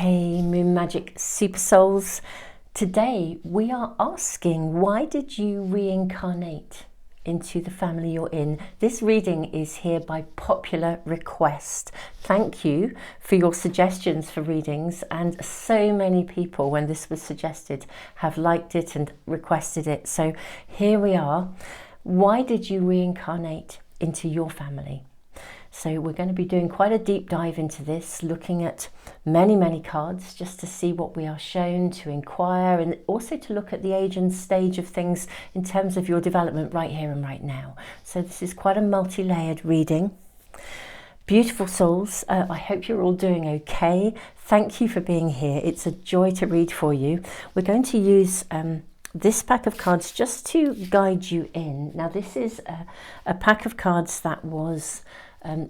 Hey Moon Magic Super Souls, today we are asking, why did you reincarnate into the family you're in? This reading is here by popular request. Thank you for your suggestions for readings, and so many people, when this was suggested, have liked it and requested it. So here we are. Why did you reincarnate into your family? So we're going to be doing quite a deep dive into this, looking at many cards just to see what we are shown, to inquire, and also to look at the age and stage of things in terms of your development right here and right now. So this is quite a multi-layered reading. Beautiful souls, I hope you're all doing okay. Thank you for being here. It's a joy to read for you. We're going to use this pack of cards just to guide you in. Now this is a pack of cards that was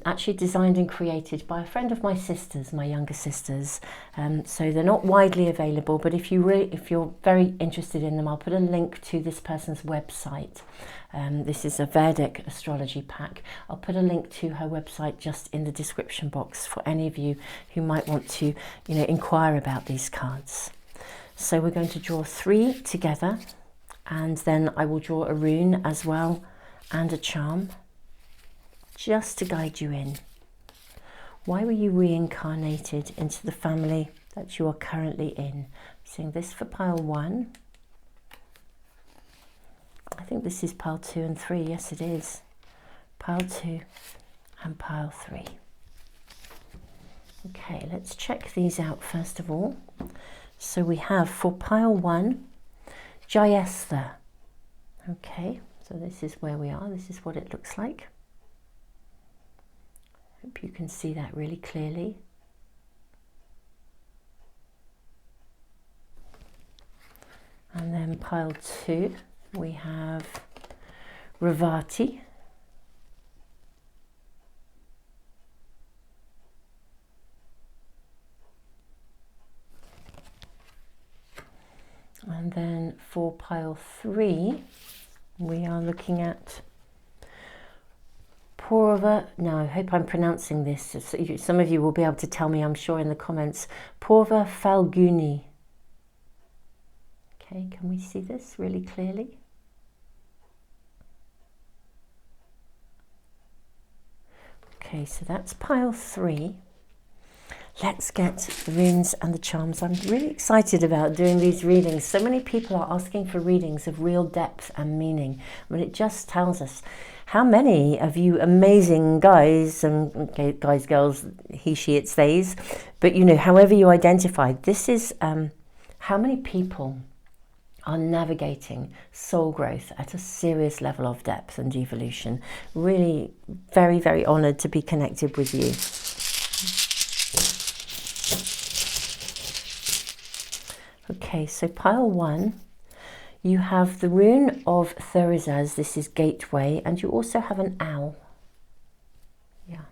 actually designed and created by a friend of my sister's, my younger sister's. So they're not widely available, but if you're very interested in them, I'll put a link to this person's website. This is a Vedic astrology pack. I'll put a link to her website just in the description box for any of you who might want to, inquire about these cards. So we're going to draw 3 together, and then I will draw a rune as well and a charm, just to guide you in. Why were you reincarnated into the family that you are currently in? I'm seeing this for pile 1. I think this is pile 2 and 3. Yes, it is. Pile 2 and pile 3. Okay, let's check these out first of all. So we have for pile 1, Jayestha. Okay, so this is where we are. This is what it looks like. Hope you can see that really clearly. And then pile 2, we have Ravati. And then for pile 3, we are looking at Purva. Now, I hope I'm pronouncing this. Some of you will be able to tell me, I'm sure, in the comments. Purva Falguni. Okay, can we see this really clearly? Okay, so that's pile 3. Let's get the runes and the charms. I'm really excited about doing these readings. So many people are asking for readings of real depth and meaning. I mean, it just tells us how many of you amazing guys, and okay, guys, girls, he, she, it, stays, but however you identify, this is how many people are navigating soul growth at a serious level of depth and evolution. Really very honored to be connected with you. Okay, so pile 1, you have the rune of Thurisaz. This is gateway, and you also have an owl. Yeah.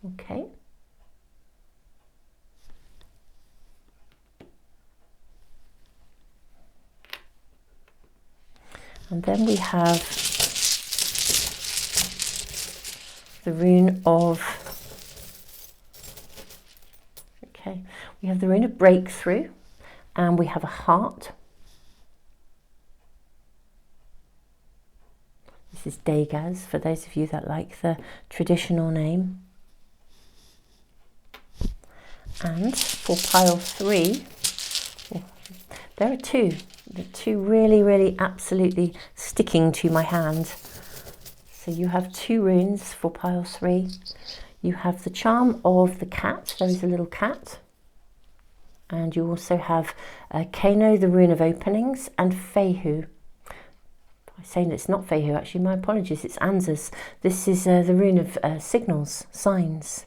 Okay. And then we have the rune of, we have the rune of breakthrough, and we have a heart. This is Degaz, for those of you that like the traditional name. And for pile 3, there are 2. The 2 really absolutely sticking to my hand. So you have 2 runes for pile 3. You have the charm of the cat. There is a little cat. And you also have Kano, the rune of openings, and Fehu. I'm saying it's not Fehu, actually, my apologies, it's Anzus. This is the rune of signals, signs.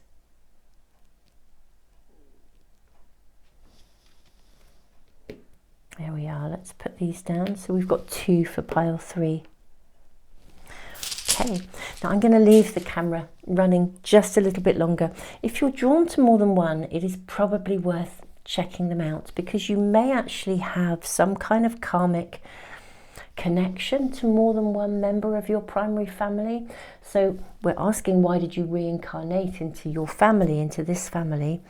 There we are, let's put these down. So we've got 2 for pile 3. Okay, now I'm going to leave the camera running just a little bit longer. If you're drawn to more than one, it is probably worth checking them out, because you may actually have some kind of karmic connection to more than one member of your primary family. So we're asking, why did you reincarnate into your family, into this family?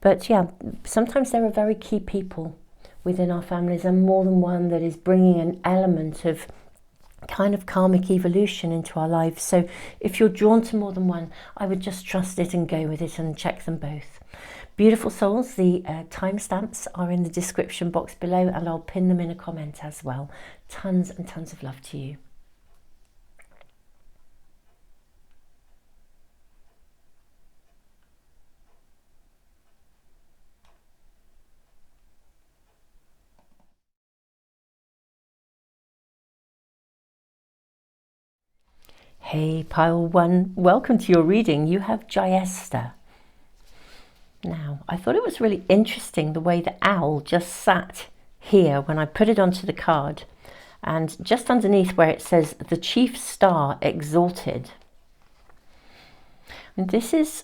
But yeah, sometimes there are very key people within our families, and more than one, that is bringing an element of kind of karmic evolution into our lives. So if you're drawn to more than one, I would just trust it and go with it and check them both. Beautiful souls, the timestamps are in the description box below, and I'll pin them in a comment as well. Tons and tons of love to you. Hey, pile one, welcome to your reading. You have Jayesta. Now, I thought it was really interesting the way the owl just sat here when I put it onto the card, and just underneath where it says the chief star exalted. And this is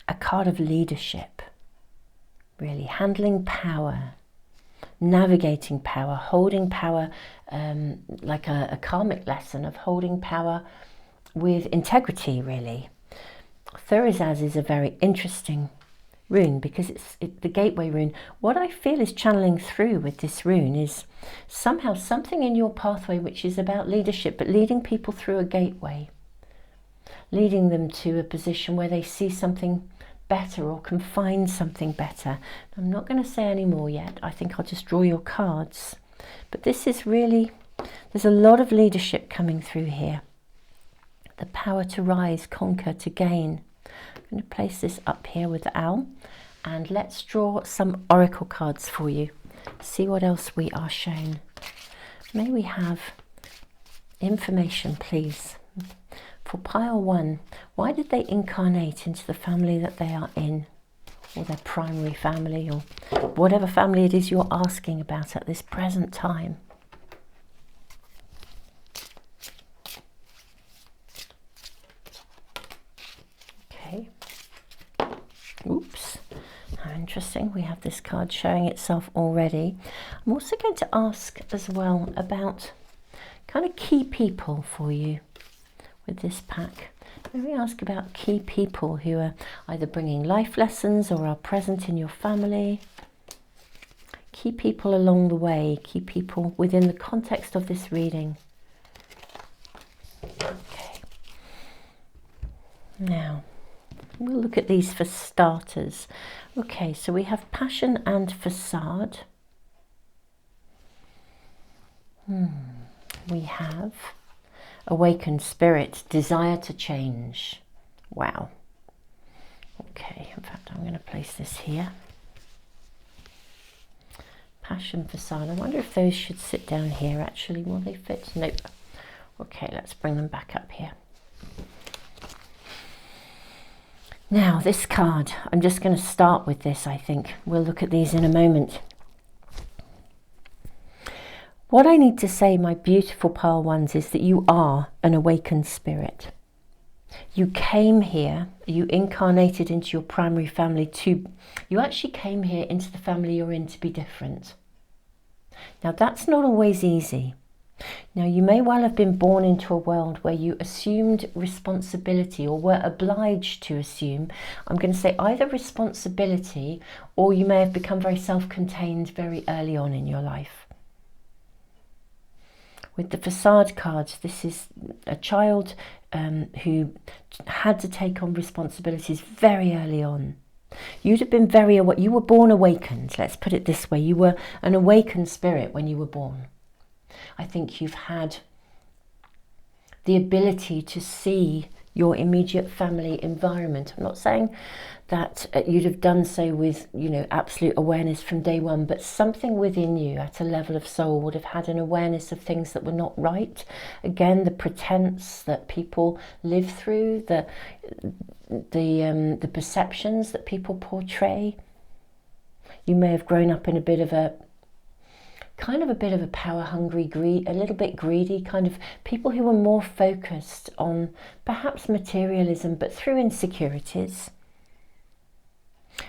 a card of leadership, really handling power, navigating power, holding power, like a karmic lesson of holding power with integrity, really. Thurizaz is a very interesting rune because it's the gateway rune. What I feel is channeling through with this rune is somehow something in your pathway which is about leadership, but leading people through a gateway, leading them to a position where they see something better or can find something better. I'm not going to say any more yet. I think I'll just draw your cards. But this is really, there's a lot of leadership coming through here. The power to rise, conquer, to gain. I'm going to place this up here with the owl, and let's draw some oracle cards for you. See what else we are shown. May we have information, please. For pile one, why did they incarnate into the family that they are in, or their primary family, or whatever family it is you're asking about at this present time? Okay. Oops. How interesting. We have this card showing itself already. I'm also going to ask as well about kind of key people for you with this pack. Maybe ask about key people who are either bringing life lessons or are present in your family. Key people along the way, key people within the context of this reading. Okay. Now, we'll look at these for starters. Okay, so we have passion and facade. We have awakened spirit, desire to change. Wow. Okay, in fact, I'm going to place this here. Passion, facade. I wonder if those should sit down here actually. Will they fit? Nope. Okay, let's bring them back up here. Now, this card, I'm just going to start with this, I think. We'll look at these in a moment. What I need to say, my beautiful pile ones, is that you are an awakened spirit. You came here, you incarnated into your primary family you actually came here into the family you're in to be different. Now, that's not always easy. Now, you may well have been born into a world where you assumed responsibility or were obliged to assume, I'm going to say either responsibility, or you may have become very self-contained very early on in your life. With the facade cards, this is a child who had to take on responsibilities very early on. You'd have been you were born awakened, let's put it this way. You were an awakened spirit when you were born. I think you've had the ability to see your immediate family environment. I'm not saying that you'd have done so with, absolute awareness from day one, but something within you at a level of soul would have had an awareness of things that were not right. Again, the pretense that people live through, the perceptions that people portray. You may have grown up in a bit of a power hungry, a little bit greedy, kind of people who were more focused on perhaps materialism, but through insecurities.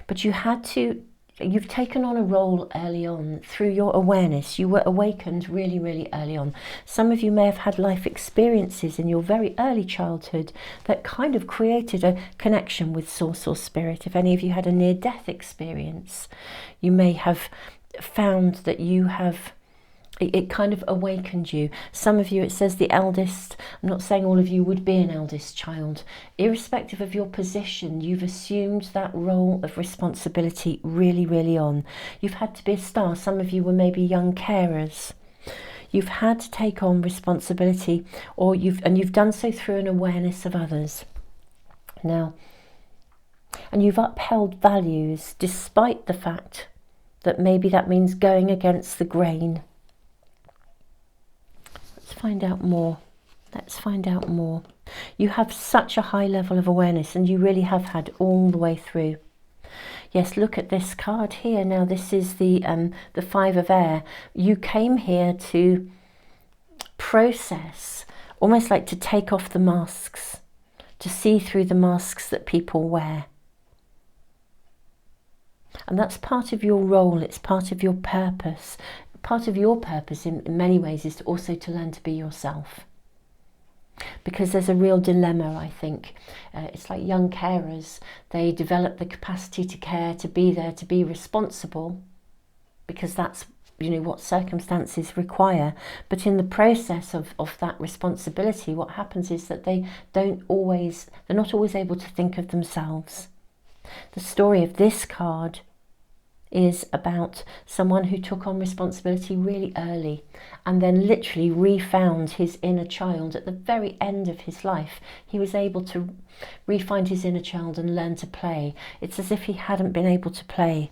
But you had to You've taken on a role early on through your awareness. You were awakened really, really early on. Some of you may have had life experiences in your very early childhood that kind of created a connection with source or spirit. If any of you had a near-death experience, you may have found that it kind of awakened you. Some of you, it says the eldest. I'm not saying all of you would be an eldest child. Irrespective of your position, you've assumed that role of responsibility really, really on. You've had to be a star. Some of you were maybe young carers. You've had to take on responsibility, or you've done so through an awareness of others. Now, and you've upheld values despite the fact that maybe that means going against the grain. Let's find out more. Let's find out more. You have such a high level of awareness, and you really have had all the way through. Yes, look at this card here. Now this is the Five of Air. You came here to process, almost like to take off the masks, to see through the masks that people wear. And that's part of your role. It's part of your purpose. Part of your purpose in many ways is also to learn to be yourself. Because there's a real dilemma, I think. It's like young carers. They develop the capacity to care, to be there, to be responsible, because that's, you know, what circumstances require. But in the process of that responsibility, what happens is that they're not always able to think of themselves. The story of this card is about someone who took on responsibility really early and then literally refound his inner child at the very end of his life. He was able to refind his inner child and learn to play. It's as if he hadn't been able to play.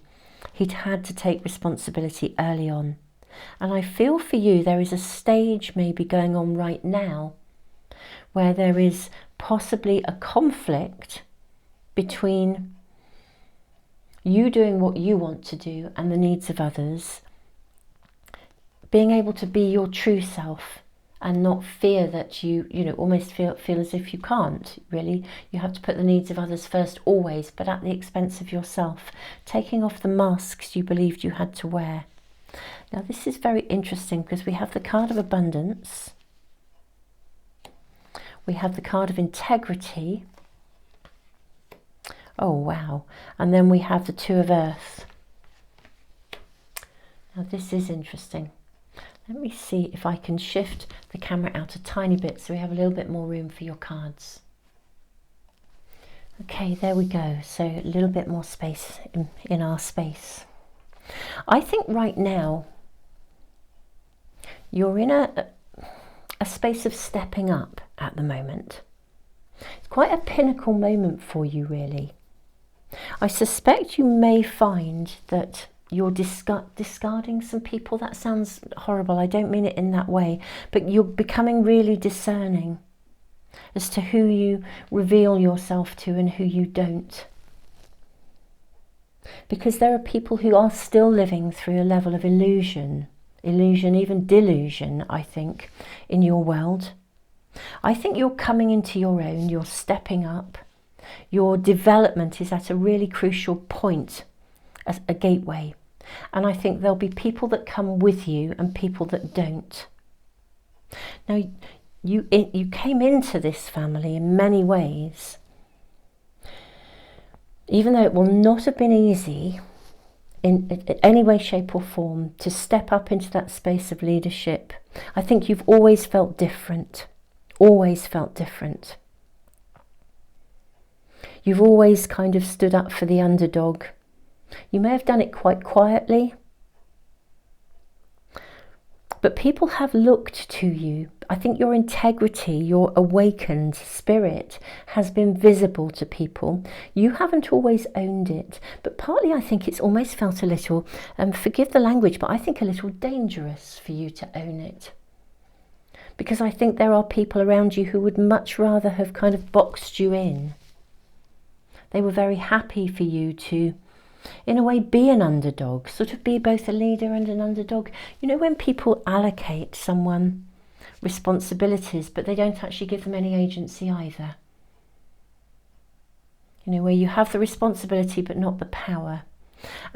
He'd had to take responsibility early on. And I feel for you there is a stage maybe going on right now where there is possibly a conflict between you doing what you want to do and the needs of others, being able to be your true self and not fear that you almost feel as if you can't, really. You have to put the needs of others first always, but at the expense of yourself, taking off the masks you believed you had to wear. Now this is very interesting because we have the card of abundance, we have the card of integrity. Oh wow, and then we have the Two of Earth. Now this is interesting. Let me see if I can shift the camera out a tiny bit so we have a little bit more room for your cards. Okay, there we go. So a little bit more space in our space. I think right now you're in a space of stepping up at the moment. It's quite a pinnacle moment for you, really. I suspect you may find that you're discarding some people. That sounds horrible. I don't mean it in that way. But you're becoming really discerning as to who you reveal yourself to and who you don't. Because there are people who are still living through a level of illusion, even delusion, I think, in your world. I think you're coming into your own, you're stepping up. Your development is at a really crucial point, as a gateway. And I think there'll be people that come with you and people that don't. Now, you came into this family in many ways. Even though it will not have been easy in any way, shape or form to step up into that space of leadership, I think you've always felt different. Always felt different. You've always kind of stood up for the underdog. You may have done it quite quietly, but people have looked to you. I think your integrity, your awakened spirit has been visible to people. You haven't always owned it, but partly I think it's almost felt a little, forgive the language, but I think a little dangerous for you to own it. Because I think there are people around you who would much rather have kind of boxed you in. They were very happy for you to, in a way, be an underdog, sort of be both a leader and an underdog. You know, when people allocate someone responsibilities, but they don't actually give them any agency either. You know, where you have the responsibility but not the power.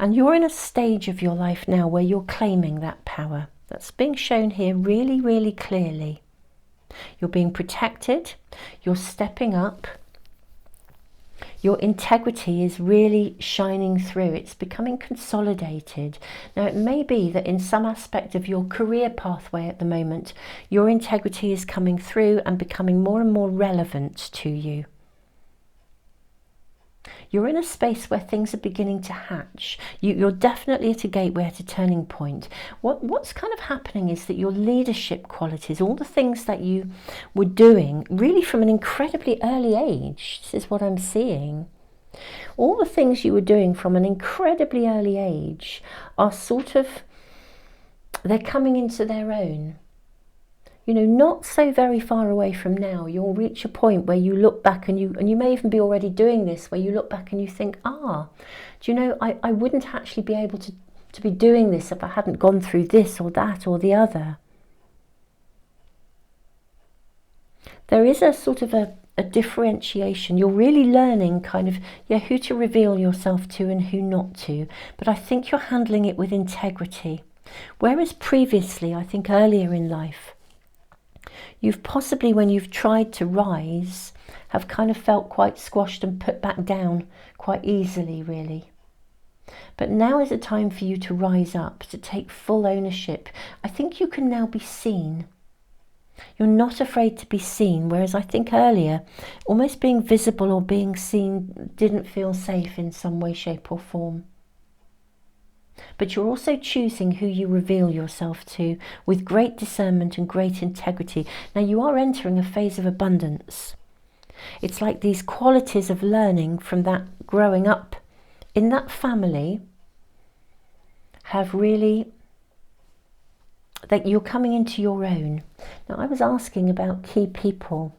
And you're in a stage of your life now where you're claiming that power. That's being shown here really, really clearly. You're being protected, you're stepping up, your integrity is really shining through. It's becoming consolidated. Now, it may be that in some aspect of your career pathway at the moment, your integrity is coming through and becoming more and more relevant to you. You're in a space where things are beginning to hatch. You're definitely at a gateway, at a turning point. What's kind of happening is that your leadership qualities, all the things that you were doing, really from an incredibly early age, this is what I'm seeing, all the things you were doing from an incredibly early age are sort of, they're coming into their own. You know, not so very far away from now, you'll reach a point where you look back and you may even be already doing this, where you look back and you think, do you know, I wouldn't actually be able to be doing this if I hadn't gone through this or that or the other. There is a sort of a differentiation. You're really learning kind of, who to reveal yourself to and who not to. But I think you're handling it with integrity. Whereas previously, I think earlier in life, you've possibly, when you've tried to rise, have kind of felt quite squashed and put back down quite easily, really. But now is a time for you to rise up, to take full ownership. I think you can now be seen. You're not afraid to be seen, whereas I think earlier, almost being visible or being seen didn't feel safe in some way, shape or form. But you're also choosing who you reveal yourself to with great discernment and great integrity. Now, you are entering a phase of abundance. It's like these qualities of learning from that growing up in that family have really, that you're coming into your own. Now, I was asking about key people,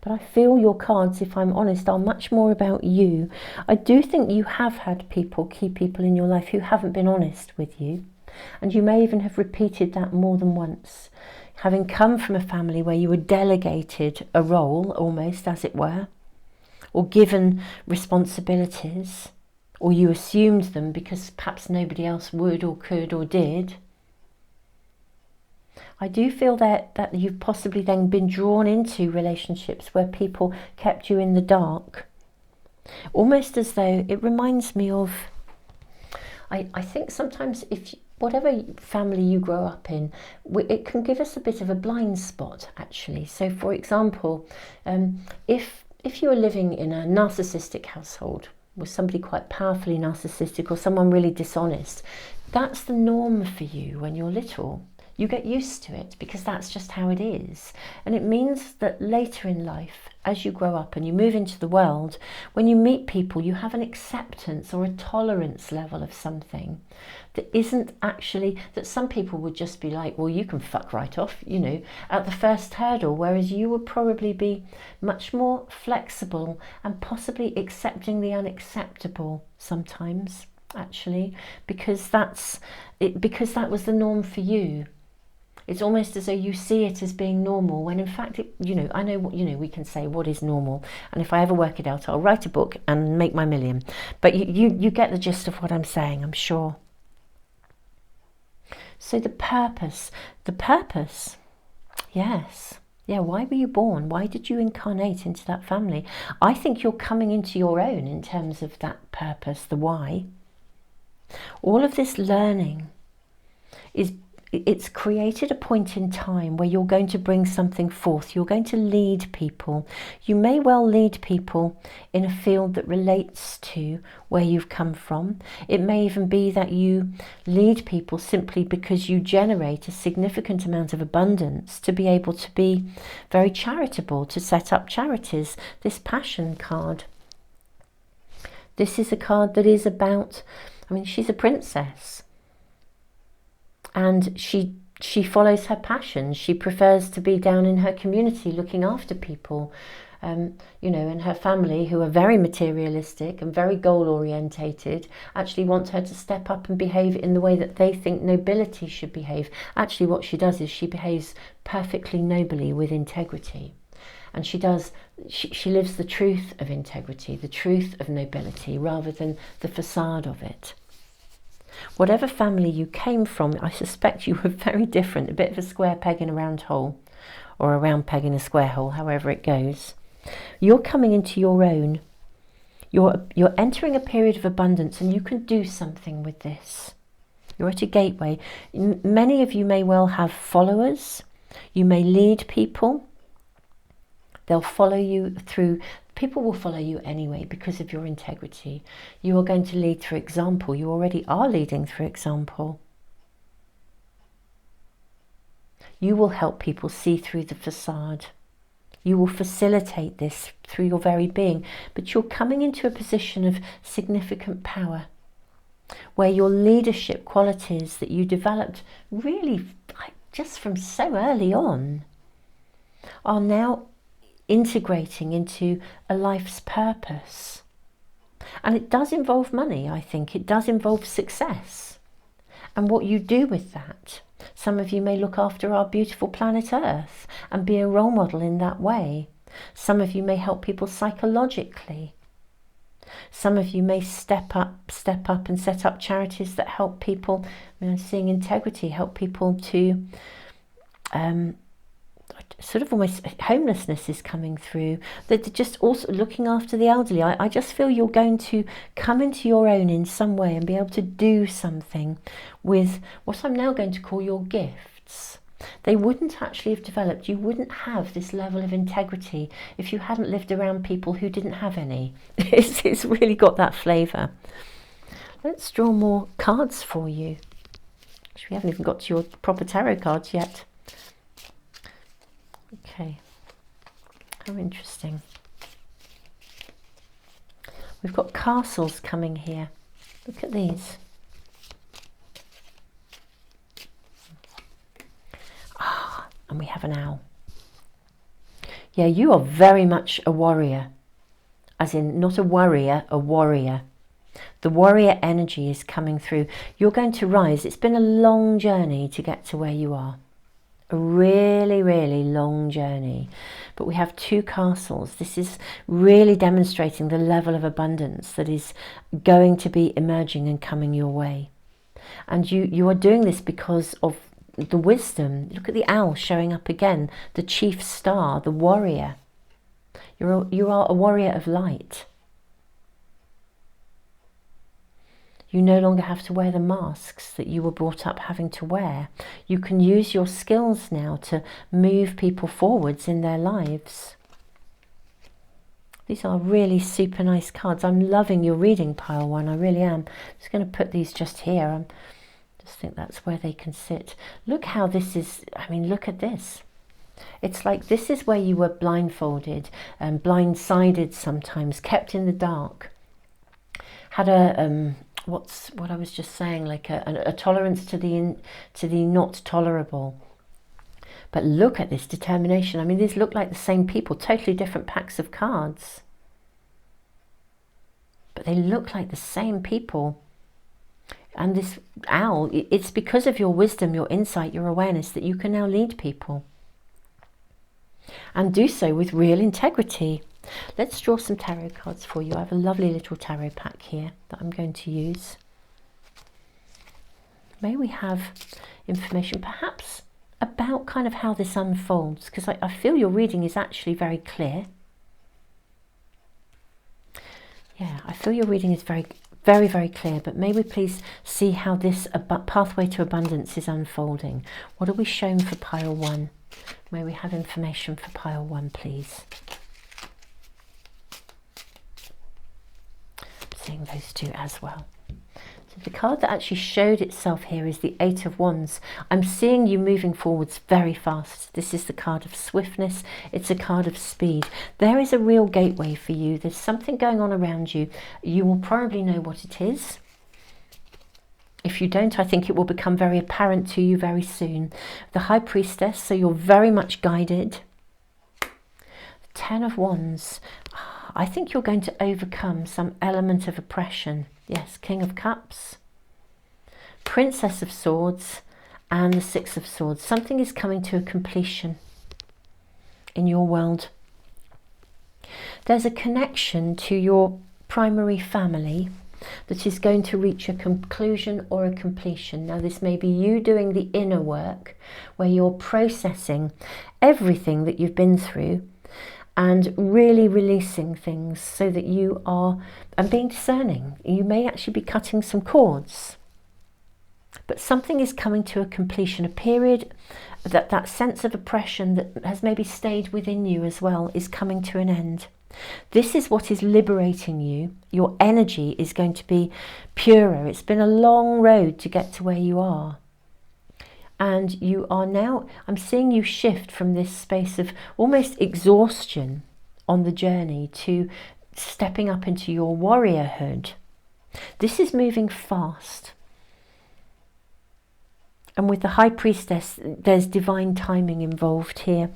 but I feel your cards, if I'm honest, are much more about you. I do think you have had people, key people in your life who haven't been honest with you. And you may even have repeated that more than once. Having come from a family where you were delegated a role, almost as it were, or given responsibilities, or you assumed them because perhaps nobody else would or could or did. I do feel that you've possibly then been drawn into relationships where people kept you in the dark. Almost as though it reminds me of, I think sometimes whatever family you grow up in, it can give us a bit of a blind spot, actually. So, for example, if you are living in a narcissistic household with somebody quite powerfully narcissistic or someone really dishonest, that's the norm for you when you're little. You get used to it because that's just how it is. And it means that later in life, as you grow up and you move into the world, when you meet people, you have an acceptance or a tolerance level of something that isn't actually, that some people would just be like, well, you can fuck right off, you know, at the first hurdle, whereas you would probably be much more flexible and possibly accepting the unacceptable sometimes, actually, because that was the norm for you. It's almost as though you see it as being normal, when in fact, I know what, we can say what is normal. And if I ever work it out, I'll write a book and make my million. But you get the gist of what I'm saying, I'm sure. So the purpose, yes. Yeah, why were you born? Why did you incarnate into that family? I think you're coming into your own in terms of that purpose, the why. All of this learning it's created a point in time where you're going to bring something forth. You're going to lead people. You may well lead people in a field that relates to where you've come from. It may even be that you lead people simply because you generate a significant amount of abundance to be able to be very charitable, to set up charities. This passion card. This is a card that is about, she's a princess. And she follows her passion. She prefers to be down in her community looking after people, and her family, who are very materialistic and very goal orientated, actually want her to step up and behave in the way that they think nobility should behave. Actually, what she does is she behaves perfectly nobly with integrity. And she does she lives the truth of integrity, the truth of nobility, rather than the facade of it. Whatever family you came from, I suspect you were very different, a bit of a square peg in a round hole, or a round peg in a square hole, however it goes. You're coming into your own. You're entering a period of abundance, and you can do something with this. You're at a gateway. Many of you may well have followers. You may lead people. They'll follow you through. People will follow you anyway because of your integrity. You are going to lead through example. You already are leading through example. You will help people see through the facade. You will facilitate this through your very being. But you're coming into a position of significant power, where your leadership qualities that you developed really just from so early on are now integrating into a life's purpose. And it does involve money, I think. It does involve success. And what you do with that. Some of you may look after our beautiful planet Earth and be a role model in that way. Some of you may help people psychologically. Some of you may step up and set up charities that help people, seeing integrity, help people to sort of almost homelessness is coming through. They're just also looking after the elderly. I just feel you're going to come into your own in some way and be able to do something with what I'm now going to call your gifts. They wouldn't actually have developed. You wouldn't have this level of integrity if you hadn't lived around people who didn't have any. It's really got that flavour. Let's draw more cards for you. Actually, we haven't even got to your proper tarot cards yet. Okay, how interesting. We've got castles coming here. Look at these. And we have an owl. Yeah, you are very much a warrior. As in, not a worrier, a warrior. The warrior energy is coming through. You're going to rise. It's been a long journey to get to where you are. A really, really long journey. But we have two castles. This is really demonstrating the level of abundance that is going to be emerging and coming your way. And you are doing this because of the wisdom. Look at the owl showing up again. The chief star, the warrior. You are a warrior of light. You no longer have to wear the masks that you were brought up having to wear. You can use your skills now to move people forwards in their lives. These are really super nice cards. I'm loving your reading, pile one. I really am. I'm just going to put these just here. I just think that's where they can sit. Look how this is. I mean, look at this. It's like this is where you were blindfolded and blindsided sometimes, kept in the dark. Had a what I was just saying, like a tolerance to the not tolerable. But look at this determination. I mean, these look like the same people, totally different packs of cards. But they look like the same people. And this owl, it's because of your wisdom, your insight, your awareness that you can now lead people. And do so with real integrity. Let's draw some tarot cards for you. I have a lovely little tarot pack here that I'm going to use. May we have information perhaps about kind of how this unfolds, because I feel your reading is actually very clear. Yeah, I feel your reading is very, very, very clear, but may we please see how this pathway to abundance is unfolding. What are we shown for pile one? May we have information for pile one, please? Seeing those two as well. So the card that actually showed itself here is the Eight of Wands. I'm seeing you moving forwards very fast. This is the card of swiftness. It's a card of speed. There is a real gateway for you. There's something going on around you. You will probably know what it is. If you don't, I think it will become very apparent to you very soon. The High Priestess, so you're very much guided. Ten of Wands. I think you're going to overcome some element of oppression. Yes, King of Cups, Princess of Swords, and the Six of Swords. Something is coming to a completion in your world. There's a connection to your primary family that is going to reach a conclusion or a completion. Now, this may be you doing the inner work where you're processing everything that you've been through and really releasing things so that you are, and being discerning. You may actually be cutting some cords, but something is coming to a completion, a period that sense of oppression that has maybe stayed within you as well is coming to an end. This is what is liberating you. Your energy is going to be purer. It's been a long road to get to where you are. And you are now, I'm seeing you shift from this space of almost exhaustion on the journey to stepping up into your warriorhood. This is moving fast. And with the High Priestess, there's divine timing involved here.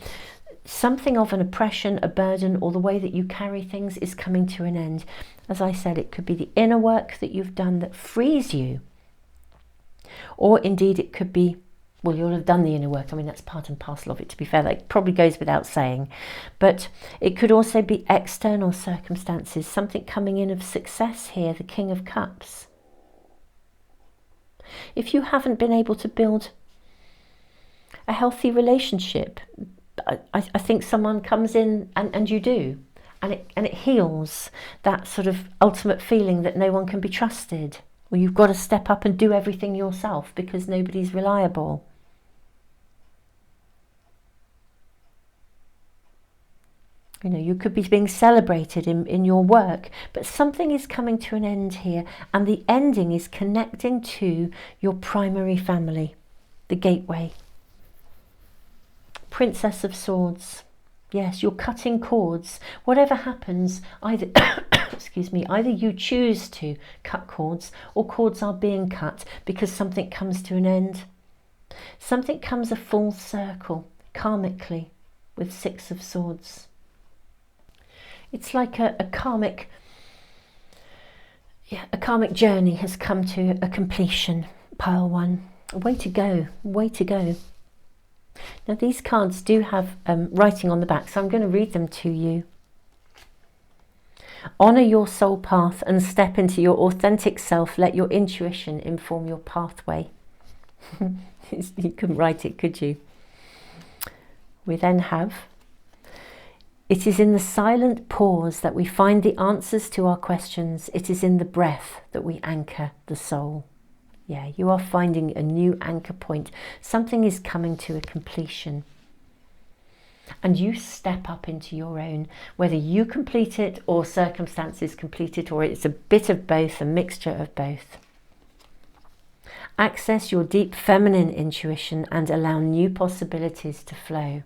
Something of an oppression, a burden, or the way that you carry things is coming to an end. As I said, it could be the inner work that you've done that frees you. Or indeed it could be, well, you'll have done the inner work. I mean, that's part and parcel of it, to be fair. That probably goes without saying. But it could also be external circumstances, something coming in of success here, the King of Cups. If you haven't been able to build a healthy relationship, I think someone comes in and you do, and it heals that sort of ultimate feeling that no one can be trusted, or you've got to step up and do everything yourself because nobody's reliable. You know, you could be being celebrated in your work, but something is coming to an end here, and the ending is connecting to your primary family, the gateway. Princess of Swords. Yes, you're cutting cords. Whatever happens, either excuse me, either you choose to cut cords or cords are being cut because something comes to an end. Something comes a full circle karmically with Six of Swords. It's like a karmic journey has come to a completion, pile one. Way to go, way to go. Now these cards do have writing on the back, so I'm going to read them to you. Honour your soul path and step into your authentic self. Let your intuition inform your pathway. You couldn't write it, could you? We then have, it is in the silent pause that we find the answers to our questions. It is in the breath that we anchor the soul. Yeah, you are finding a new anchor point. Something is coming to a completion. And you step up into your own, whether you complete it or circumstances complete it, or it's a bit of both, a mixture of both. Access your deep feminine intuition and allow new possibilities to flow.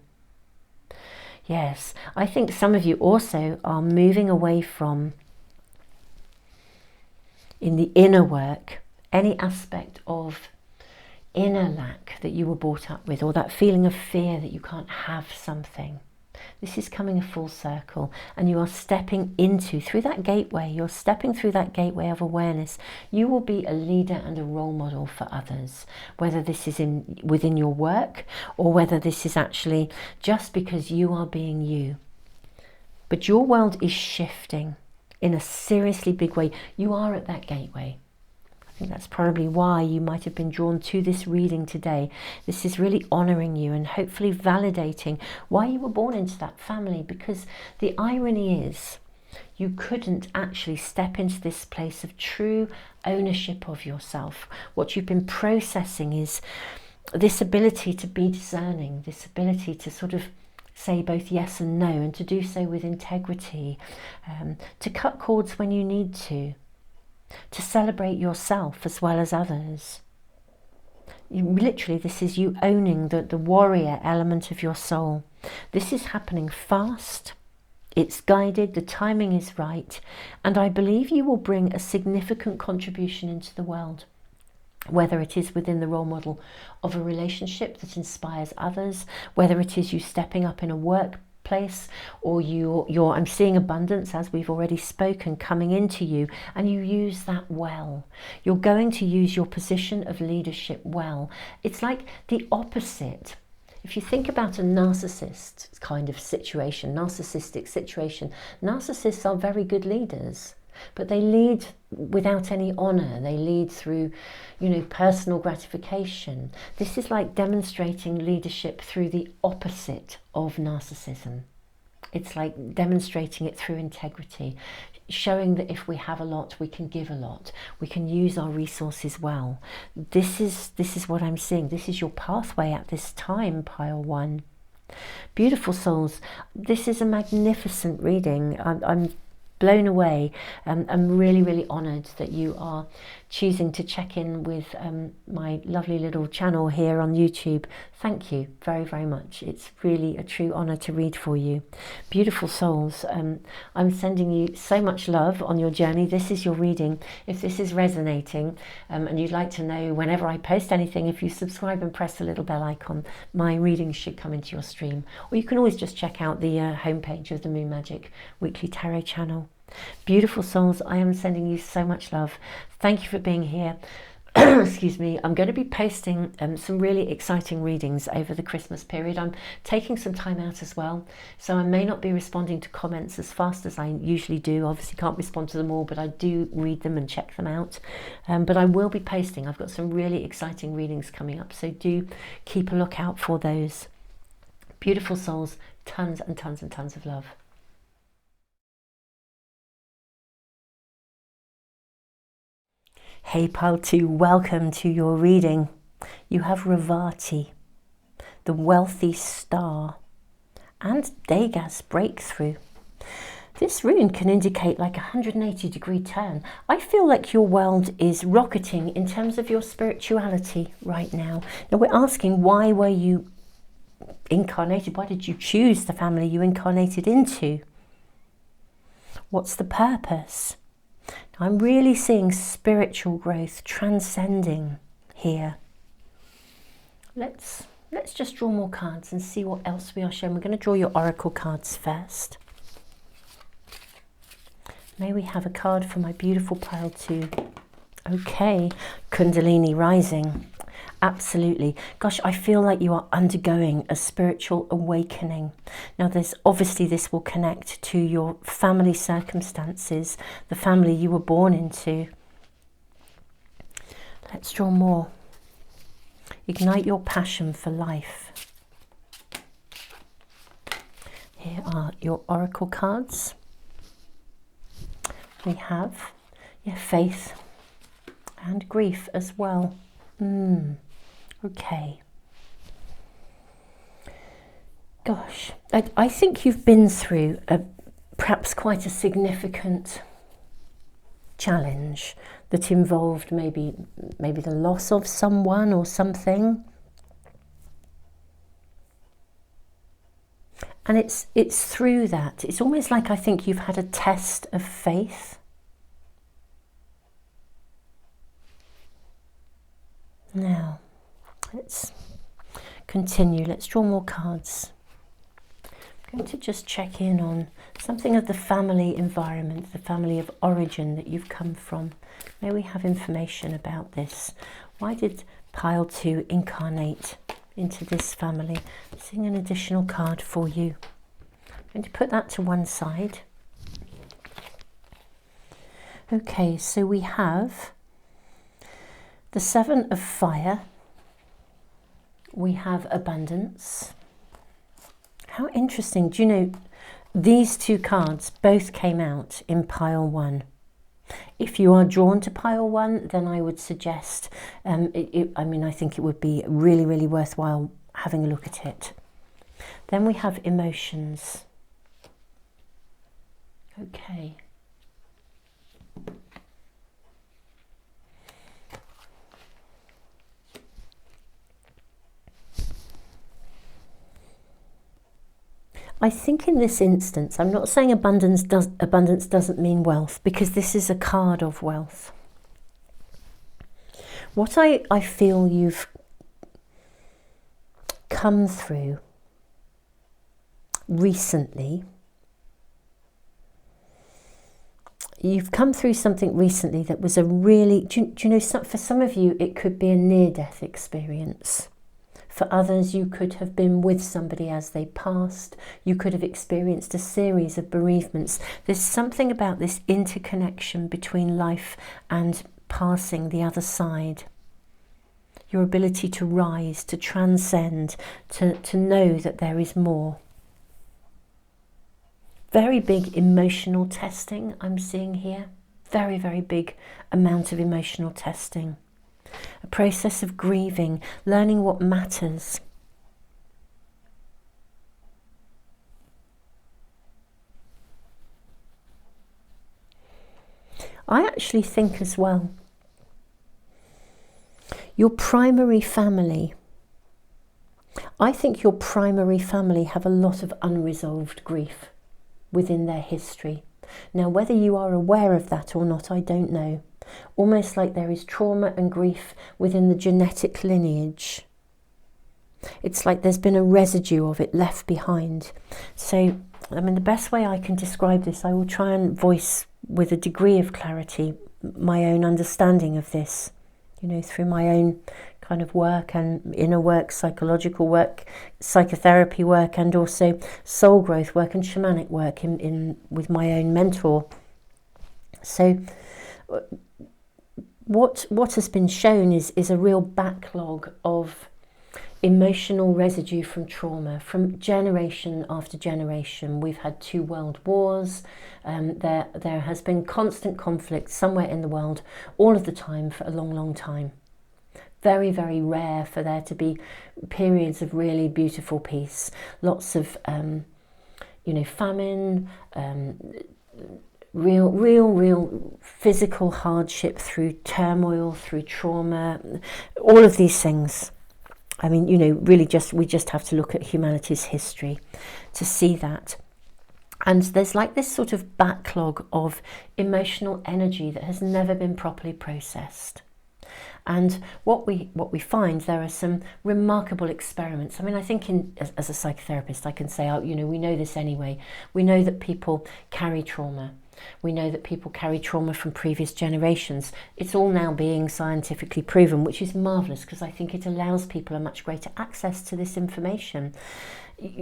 Yes, I think some of you also are moving away from, in the inner work, any aspect of inner lack that you were brought up with, or that feeling of fear that you can't have something. This is coming a full circle, and you are stepping into, through that gateway, you're stepping through that gateway of awareness. You will be a leader and a role model for others, whether this is within your work, or whether this is actually just because you are being you. But your world is shifting in a seriously big way. You are at that gateway. I think that's probably why you might have been drawn to this reading today. This is really honouring you and hopefully validating why you were born into that family, because the irony is you couldn't actually step into this place of true ownership of yourself. What you've been processing is this ability to be discerning, this ability to sort of say both yes and no, and to do so with integrity, to cut cords when you need to celebrate yourself as well as others. Literally, this is you owning the warrior element of your soul. This is happening fast, it's guided, the timing is right, and I believe you will bring a significant contribution into the world, whether it is within the role model of a relationship that inspires others, whether it is you stepping up in a workplace, or I'm seeing abundance, as we've already spoken, coming into you, and you use that well. You're going to use your position of leadership well. It's like the opposite If you think about a narcissist kind of situation, narcissistic situation, narcissists are very good leaders, but they lead without any honour. They lead through, you know, personal gratification. This is like demonstrating leadership through the opposite of narcissism. It's like demonstrating it through integrity, showing that if we have a lot, we can give a lot. We can use our resources well. This is what I'm seeing. This is your pathway at this time, pile 1. Beautiful souls, this is a magnificent reading. I'm blown away. I'm really, really honoured that you are choosing to check in with my lovely little channel here on YouTube. Thank you very, very much. It's really a true honour to read for you. Beautiful souls, I'm sending you so much love on your journey. This is your reading. If this is resonating and you'd like to know whenever I post anything, if you subscribe and press the little bell icon, my readings should come into your stream. Or you can always just check out the homepage of the Moon Magic Weekly Tarot channel. Beautiful souls, I am sending you so much love. Thank you for being here. Excuse me. I'm going to be posting some really exciting readings over the Christmas period. I'm taking some time out as well, so I may not be responding to comments as fast as I usually do. Obviously can't respond to them all, but I do read them and check them out. But I will be posting. I've got some really exciting readings coming up, so do keep a lookout for those. Beautiful souls, tons and tons and tons of love. Hey pile 2, welcome to your reading. You have Ravati, the wealthy star, and Degas breakthrough. This rune can indicate like a 180-degree turn. I feel like your world is rocketing in terms of your spirituality right now. Now we're asking, why were you incarnated? Why did you choose the family you incarnated into? What's the purpose? I'm really seeing spiritual growth transcending here. Let's just draw more cards and see what else we are shown. We're going to draw your oracle cards first. May we have a card for my beautiful pile 2. Okay, Kundalini rising. Absolutely. Gosh, I feel like you are undergoing a spiritual awakening. Now, there's obviously, this will connect to your family circumstances, the family you were born into. Let's draw more. Ignite your passion for life. Here are your oracle cards. We have faith and grief as well. Okay. Gosh, I think you've been through perhaps quite a significant challenge that involved maybe the loss of someone or something. And it's through that. It's almost like I think you've had a test of faith. Now, let's continue. Let's draw more cards. I'm going to just check in on something of the family environment, the family of origin that you've come from. May we have information about this? Why did pile 2 incarnate into this family? Seeing an additional card for you. I'm going to put that to one side. Okay, so we have the 7 of fire. We have abundance. How interesting. Do you know, these 2 cards both came out in pile 1. If you are drawn to pile 1, then I would suggest, I mean, I think it would be really, really worthwhile having a look at it. Then we have emotions. Okay. I think in this instance, I'm not saying abundance doesn't mean wealth, because this is a card of wealth. What I feel you've come through recently, you've come through something recently that was a really, do you know, for some of you, it could be a near-death experience. For others, you could have been with somebody as they passed. You could have experienced a series of bereavements. There's something about this interconnection between life and passing the other side. Your ability to rise, to transcend, to know that there is more. Very big emotional testing I'm seeing here. Very, very big amount of emotional testing. A process of grieving, learning what matters. I actually think as well, your primary family, I think your primary family have a lot of unresolved grief within their history. Now, whether you are aware of that or not, I don't know. Almost like there is trauma and grief within the genetic lineage. It's like there's been a residue of it left behind. So, I mean, the best way I can describe this, I will try and voice with a degree of clarity my own understanding of this, you know, through my own kind of work and inner work, psychological work, psychotherapy work, and also soul growth work and shamanic work in with my own mentor. So what has been shown is a real backlog of emotional residue from trauma, from generation after generation. We've had 2 world wars. There has been constant conflict somewhere in the world all of the time for a long, long time. Very, very rare for there to be periods of really beautiful peace. Lots of, you know, famine, real physical hardship through turmoil, through trauma, all of these things. I mean, you know, really we just have to look at humanity's history to see that. And there's like this sort of backlog of emotional energy that has never been properly processed. And what we find, there are some remarkable experiments. I mean, I think as a psychotherapist, I can say, oh, you know, we know this anyway. We know that people carry trauma. We know that people carry trauma from previous generations. It's all now being scientifically proven, which is marvellous, because I think it allows people a much greater access to this information.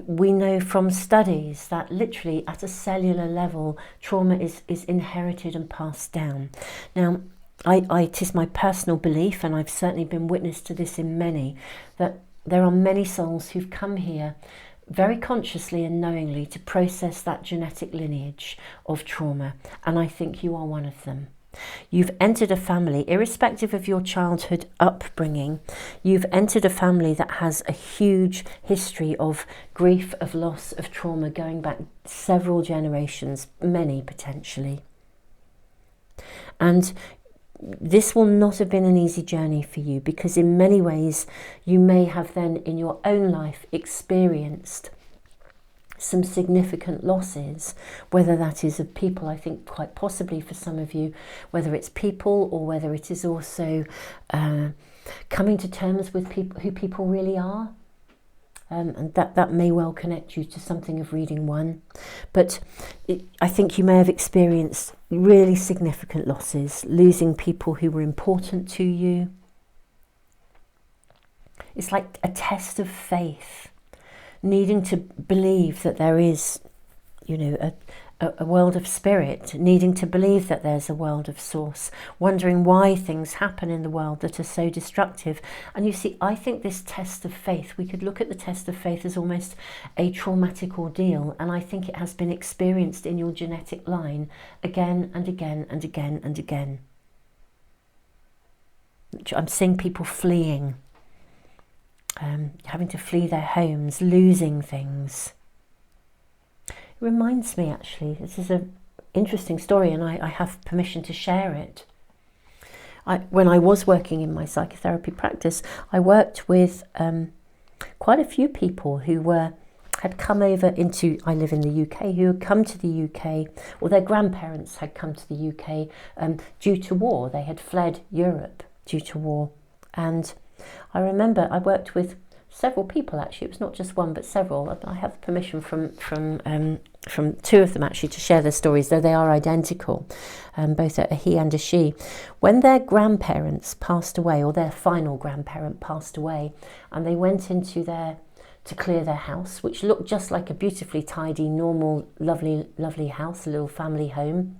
We know from studies that literally at a cellular level, trauma is inherited and passed down. Now, it is my personal belief, and I've certainly been witness to this in many, that there are many souls who've come here very consciously and knowingly to process that genetic lineage of trauma, and I think you are one of them. You've entered a family, irrespective of your childhood upbringing, you've entered a family that has a huge history of grief, of loss, of trauma going back several generations, many potentially. And this will not have been an easy journey for you, because in many ways you may have then in your own life experienced some significant losses, whether that is of people, I think quite possibly for some of you, whether it's people or whether it is also coming to terms with people who people really are. And that may well connect you to something of reading 1. But I think you may have experienced really significant losses, losing people who were important to you. It's like a test of faith, needing to believe that there is, you know, a world of spirit, needing to believe that there's a world of source, wondering why things happen in the world that are so destructive. And you see, I think this test of faith, we could look at the test of faith as almost a traumatic ordeal, and I think it has been experienced in your genetic line again and again and again and again. I'm seeing people fleeing, having to flee their homes, losing things. It reminds me, actually, this is an interesting story, and I have permission to share it. When I was working in my psychotherapy practice, I worked with quite a few people who had come over into, I live in the UK, who had come to the UK, or their grandparents had come to the UK due to war. They had fled Europe due to war. And I remember I worked with several people, actually. It was not just one but several. I have permission from from two of them actually to share their stories, though they are identical, both a he and a she. When their grandparents passed away, or their final grandparent passed away, and they went into to clear their house, which looked just like a beautifully tidy, normal, lovely house, a little family home,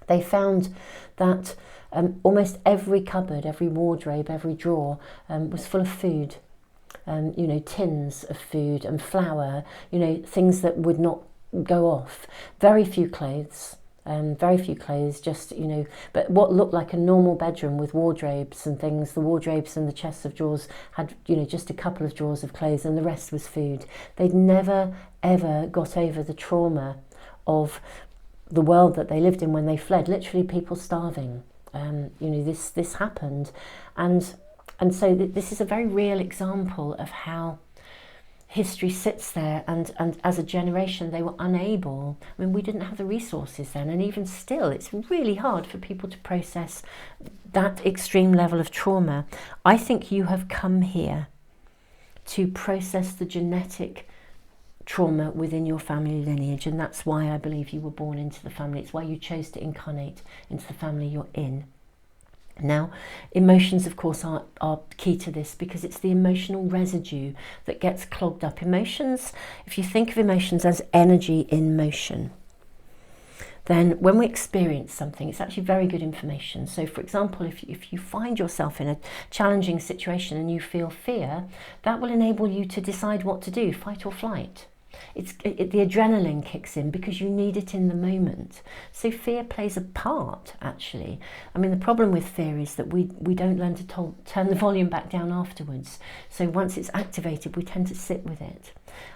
they found that almost every cupboard, every wardrobe, every drawer was full of food. You know, tins of food and flour, you know, things that would not go off. Very few clothes, just, you know, but what looked like a normal bedroom with wardrobes and things, the wardrobes and the chests of drawers had, you know, just a couple of drawers of clothes, and the rest was food. They'd never, ever got over the trauma of the world that they lived in when they fled, literally people starving. You know, this happened. And so this is a very real example of how history sits there, and as a generation they were unable. I mean, we didn't have the resources then, and even still it's really hard for people to process that extreme level of trauma. I think you have come here to process the genetic trauma within your family lineage, and that's why I believe you were born into the family. It's why you chose to incarnate into the family you're in. Now, emotions, of course, are key to this, because it's the emotional residue that gets clogged up. Emotions, if you think of emotions as energy in motion, then when we experience something, it's actually very good information. So, for example, if you find yourself in a challenging situation and you feel fear, that will enable you to decide what to do, fight or flight. The adrenaline kicks in because you need it in the moment. So fear plays a part, actually. I mean, the problem with fear is that we don't learn to turn the volume back down afterwards. So once it's activated, we tend to sit with it.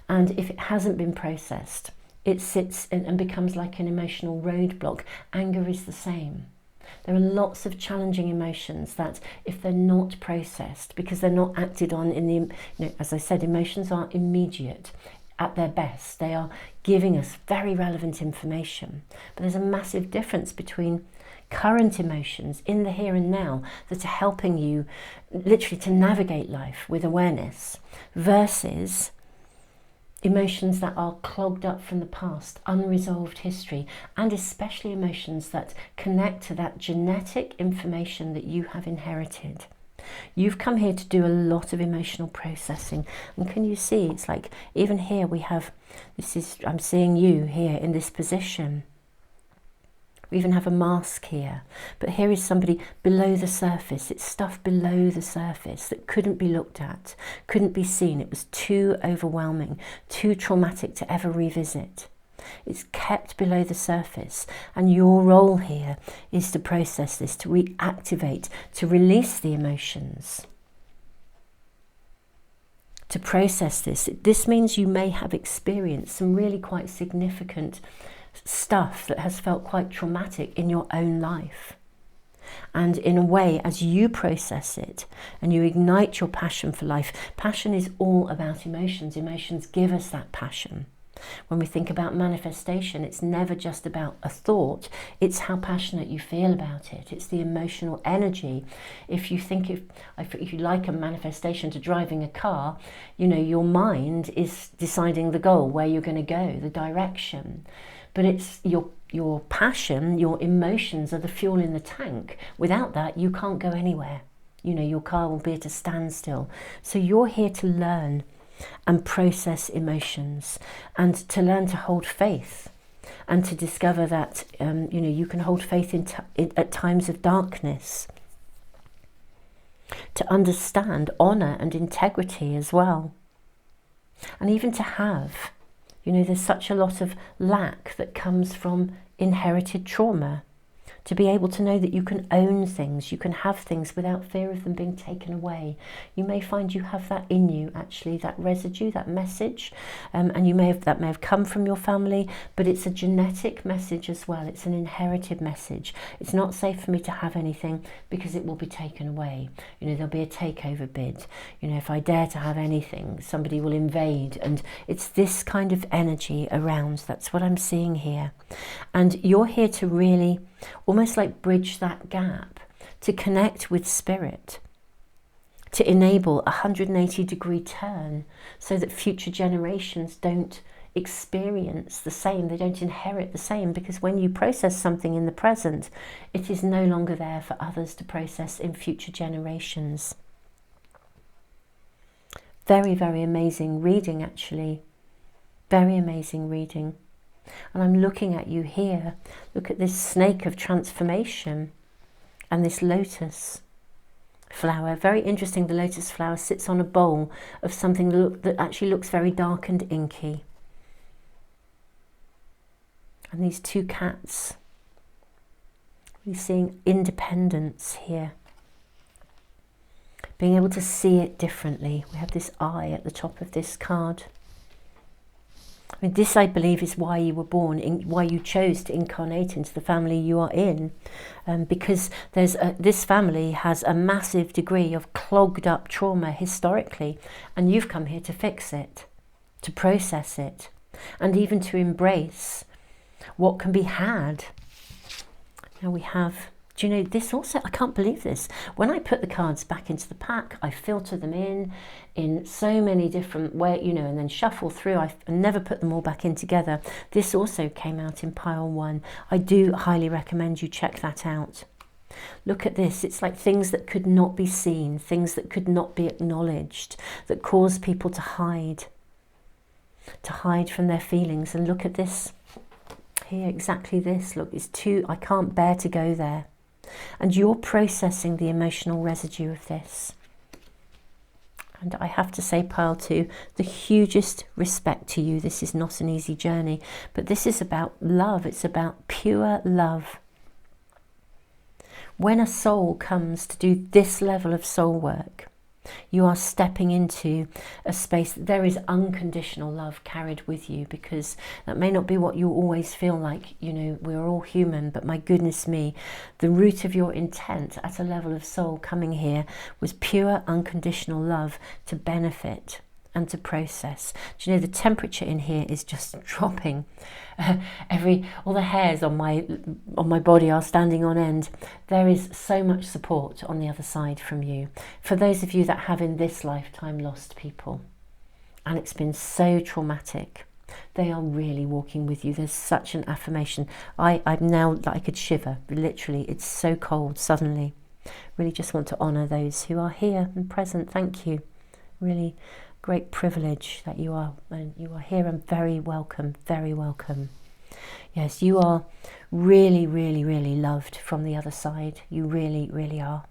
And if it hasn't been processed, it sits and becomes like an emotional roadblock. Anger is the same. There are lots of challenging emotions that, if they're not processed, because they're not acted on in the, you know, as I said, emotions are immediate. At their best, they are giving us very relevant information. But there's a massive difference between current emotions in the here and now that are helping you literally to navigate life with awareness, versus emotions that are clogged up from the past, unresolved history, and especially emotions that connect to that genetic information that you have inherited. You've come here to do a lot of emotional processing, and can you see, it's like even here we have, I'm seeing you here in this position. We even have a mask here, but here is somebody below the surface. It's stuff below the surface that couldn't be looked at, couldn't be seen. It was too overwhelming, too traumatic to ever revisit. It's kept below the surface, and your role here is to process this, to reactivate, to release the emotions, to process this. This means you may have experienced some really quite significant stuff that has felt quite traumatic in your own life. And in a way, as you process it and you ignite your passion for life, passion is all about emotions. Emotions give us that passion. When we think about manifestation, it's never just about a thought, it's how passionate you feel about it. It's the emotional energy. If you think, if you like a manifestation to driving a car, you know, your mind is deciding the goal, where you're going to go, the direction. But it's your passion, your emotions are the fuel in the tank. Without that, you can't go anywhere. You know, your car will be at a standstill. So you're here to learn and process emotions, and to learn to hold faith, and to discover that you know, you can hold faith at times of darkness, to understand honour and integrity as well, and even to have, you know, there's such a lot of lack that comes from inherited trauma. To be able to know that you can own things, you can have things without fear of them being taken away. You may find you have that in you, actually, that residue, that message, and that may have come from your family, but it's a genetic message as well. It's an inherited message. It's not safe for me to have anything because it will be taken away. You know, there'll be a takeover bid. You know, if I dare to have anything, somebody will invade, and it's this kind of energy around. That's what I'm seeing here. And you're here to really almost like bridge that gap, to connect with spirit, to enable a 180-degree turn so that future generations don't experience the same, they don't inherit the same, because when you process something in the present, it is no longer there for others to process in future generations. Very, very amazing reading, actually. Very amazing reading. And I'm looking at you here. Look at this snake of transformation and this lotus flower. Very interesting. The lotus flower sits on a bowl of something that actually looks very dark and inky. And these two cats. We're seeing independence here. Being able to see it differently. We have this eye at the top of this card. I mean, this, I believe, is why you were born, why you chose to incarnate into the family you are in, because this family has a massive degree of clogged up trauma historically, and you've come here to fix it, to process it, and even to embrace what can be had. Now we have, do you know, this also, I can't believe this. When I put the cards back into the pack, I filter them in so many different ways, you know, and then shuffle through. I never put them all back in together. This also came out in pile 1. I do highly recommend you check that out. Look at this. It's like things that could not be seen, things that could not be acknowledged, that cause people to hide from their feelings. And look at this here, exactly this. Look, it's too, I can't bear to go there. And you're processing the emotional residue of this. And I have to say, pile 2, the hugest respect to you. This is not an easy journey, but this is about love. It's about pure love. When a soul comes to do this level of soul work, you are stepping into a space that there is unconditional love carried with you, because that may not be what you always feel like. You know, we're all human, but my goodness me, the root of your intent at a level of soul coming here was pure unconditional love to benefit and to process. Do you know, the temperature in here is just dropping. All the hairs on my body are standing on end. There is so much support on the other side from you. For those of you that have in this lifetime lost people, and it's been so traumatic, they are really walking with you. There's such an affirmation. I'm now, I could shiver, literally. It's so cold suddenly. Really just want to honour those who are here and present. Thank you. Really great privilege that you are, and you are here, and very welcome, very welcome. Yes, you are really, really, really loved from the other side. You really, really are.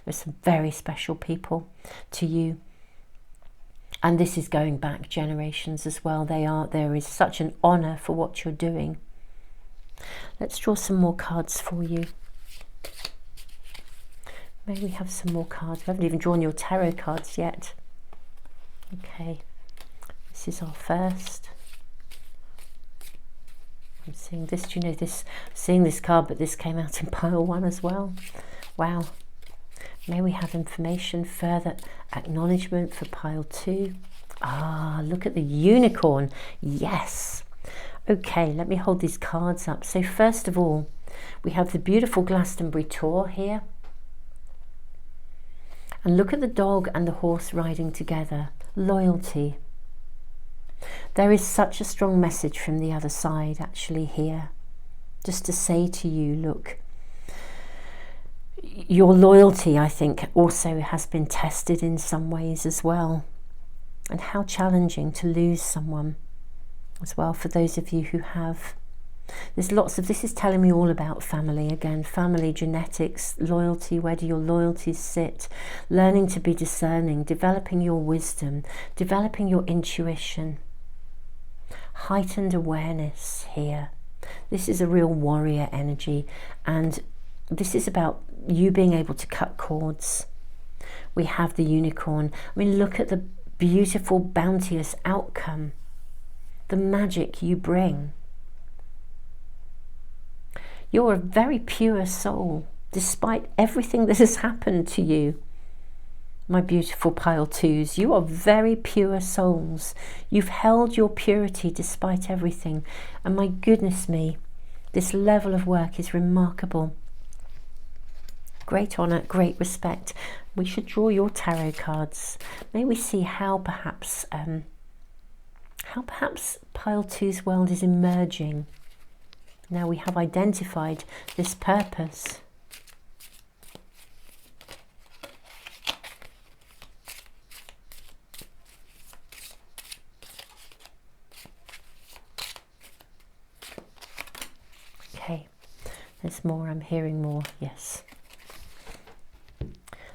There's some very special people to you. And this is going back generations as well. There is such an honour for what you're doing. Let's draw some more cards for you. Maybe we have some more cards. We haven't even drawn your tarot cards yet. Okay, this is our first. I'm seeing this, do you know this, seeing this card, but this came out in pile 1 as well. Wow. May we have information, further acknowledgement for pile 2. Ah, look at the unicorn. Yes. Okay, let me hold these cards up. So first of all, we have the beautiful Glastonbury tour here. And look at the dog and the horse riding together. Loyalty. There is such a strong message from the other side actually here. Just to say to you, look, your loyalty, I think, also has been tested in some ways as well. And how challenging to lose someone as well for those of you who have. There's lots of, this is telling me all about family again, family, genetics, loyalty, where do your loyalties sit, learning to be discerning, developing your wisdom, developing your intuition, heightened awareness here. This is a real warrior energy, and this is about you being able to cut cords. We have the unicorn. I mean, look at the beautiful, bounteous outcome, the magic you bring. You're a very pure soul, despite everything that has happened to you. My beautiful pile 2s, you are very pure souls. You've held your purity despite everything. And my goodness me, this level of work is remarkable. Great honour, great respect. We should draw your tarot cards. May we see how perhaps how perhaps pile two's world is emerging. Now we have identified this purpose. Okay, there's more, I'm hearing more, yes.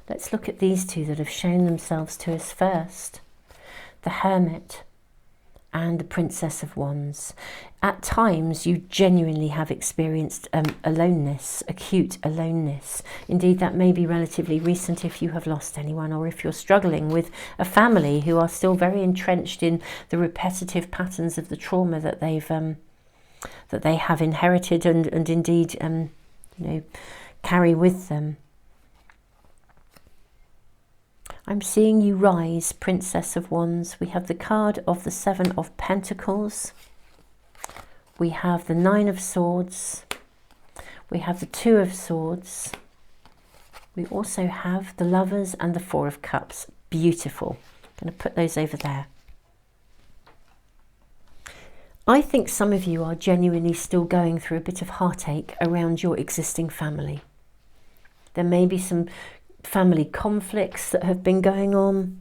Let's look at these two that have shown themselves to us first. The Hermit and the Princess of Wands. At times you genuinely have experienced aloneness, acute aloneness. Indeed, that may be relatively recent if you have lost anyone, or if you're struggling with a family who are still very entrenched in the repetitive patterns of the trauma that they have inherited and indeed you know, carry with them. I'm seeing you rise, Princess of Wands. We have the card of the Seven of Pentacles. We have the Nine of Swords. We have the Two of Swords. We also have the Lovers and the Four of Cups. Beautiful. I'm going to put those over there. I think some of you are genuinely still going through a bit of heartache around your existing family. There may be some family conflicts that have been going on.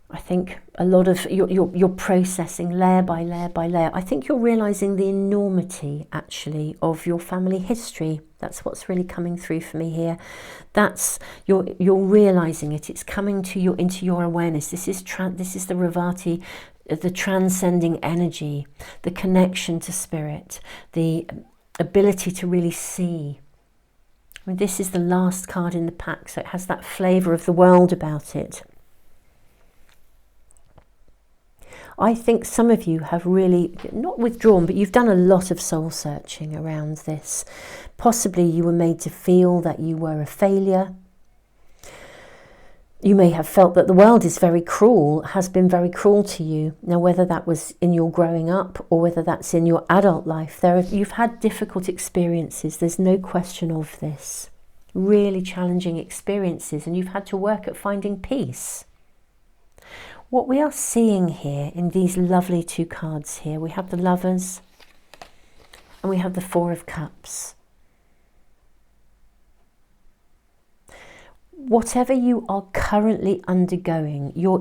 I think a lot of you're processing layer by layer by layer. I think you're realizing the enormity actually of your family history. That's what's really coming through for me here. That's you're realizing it. It's coming to into your awareness. This is the Ravati, the transcending energy, the connection to spirit, the ability to really see. I mean, this is the last card in the pack, so it has that flavour of the world about it. I think some of you have really, not withdrawn, but you've done a lot of soul searching around this. Possibly you were made to feel that you were a failure. You may have felt that the world is very cruel, has been very cruel to you. Now, whether that was in your growing up or whether that's in your adult life, you've had difficult experiences. There's no question of this. Really challenging experiences, and you've had to work at finding peace. What we are seeing here in these lovely two cards here, we have the Lovers and we have the Four of Cups. Whatever you are currently undergoing, you're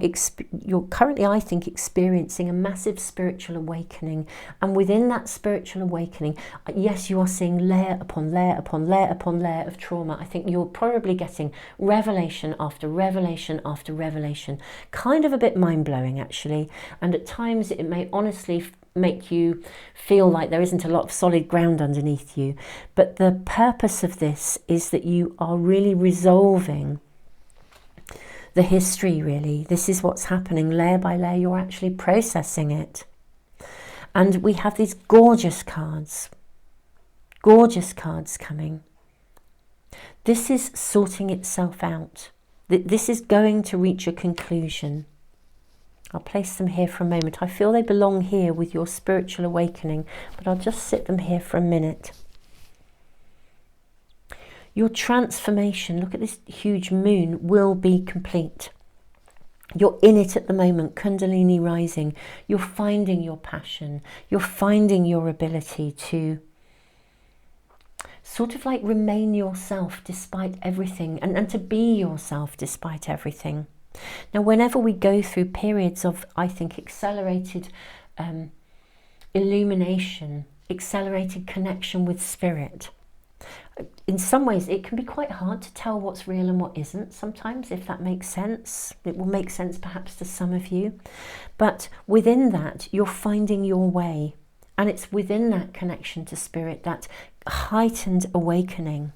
currently, I think, experiencing a massive spiritual awakening. And within that spiritual awakening, yes, you are seeing layer upon layer upon layer upon layer of trauma. I think you're probably getting revelation after revelation after revelation. Kind of a bit mind-blowing, actually. And at times it may honestly make you feel like there isn't a lot of solid ground underneath you. But the purpose of this is that you are really resolving the history, really. This is what's happening layer by layer. You're actually processing it. And we have these gorgeous cards coming. This is sorting itself out. This is going to reach a conclusion. I'll place them here for a moment. I feel they belong here with your spiritual awakening, but I'll just sit them here for a minute. Your transformation, look at this huge moon, will be complete. You're in it at the moment, Kundalini rising. You're finding your passion. You're finding your ability to sort of like remain yourself despite everything, and to be yourself despite everything. Now, whenever we go through periods of, I think, accelerated illumination, accelerated connection with spirit, in some ways it can be quite hard to tell what's real and what isn't sometimes, if that makes sense. It will make sense perhaps to some of you. But within that, you're finding your way. And it's within that connection to spirit, that heightened awakening,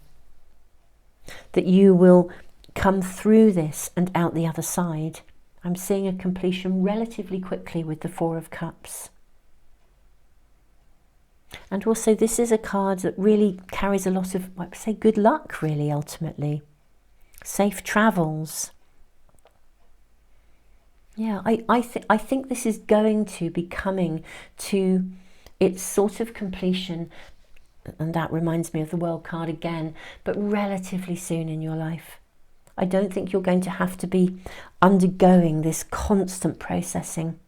that you will come through this and out the other side. I'm seeing a completion relatively quickly with the Four of Cups. And also this is a card that really carries a lot of, I would say, good luck, really, ultimately. Safe travels. Yeah, I think this is going to be coming to its sort of completion, and that reminds me of the World card again, but relatively soon in your life. I don't think you're going to have to be undergoing this constant processing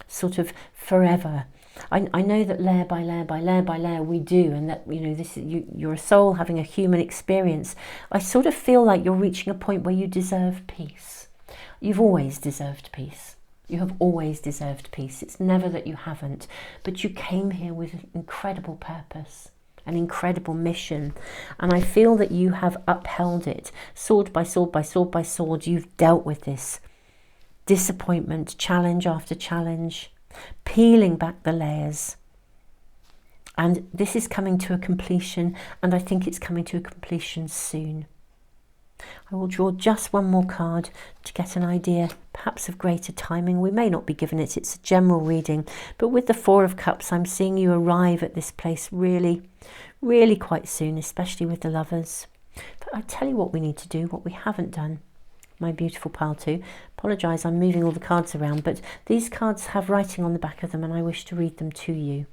sort of forever. I know that layer by layer by layer by layer we do, and that, you know, this is you're a soul having a human experience. I sort of feel like you're reaching a point where you deserve peace. You've always deserved peace. You have always deserved peace. It's never that you haven't, but you came here with an incredible purpose, an incredible mission, and I feel that you have upheld it. Sword by sword by sword by sword, you've dealt with this disappointment, challenge after challenge, peeling back the layers. And this is coming to a completion, and I think it's coming to a completion soon. I will draw just one more card to get an idea, perhaps of greater timing. We may not be given it, it's a general reading, but with the Four of Cups, I'm seeing you arrive at this place really, really quite soon, especially with the lovers. But I tell you what we need to do, what we haven't done. My beautiful pile too. Apologise, I'm moving all the cards around, but these cards have writing on the back of them and I wish to read them to you.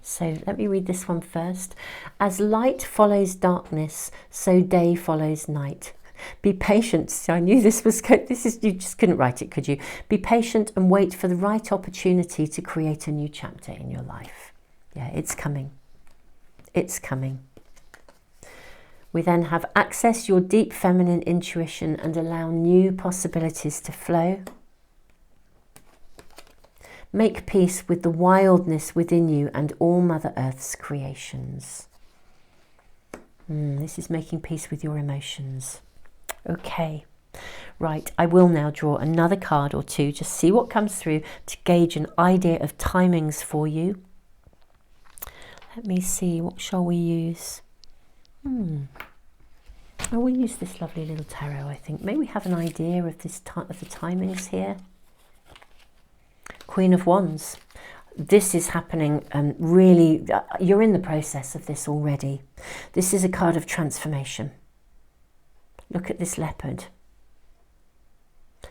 So let me read this one first. As light follows darkness, so day follows night. Be patient. So I knew this was good. You just couldn't write it, could you? Be patient and wait for the right opportunity to create a new chapter in your life. Yeah, it's coming. It's coming. We then have access your deep feminine intuition and allow new possibilities to flow. Make peace with the wildness within you and all Mother Earth's creations. This is making peace with your emotions. Okay, right, I will now draw another card or two, just see what comes through to gauge an idea of timings for you. Let me see, what shall we use? I will use this lovely little tarot, I think. May we have an idea of this of the timings here. Queen of Wands. This is happening really, you're in the process of this already. This is a card of transformation. Look at this leopard.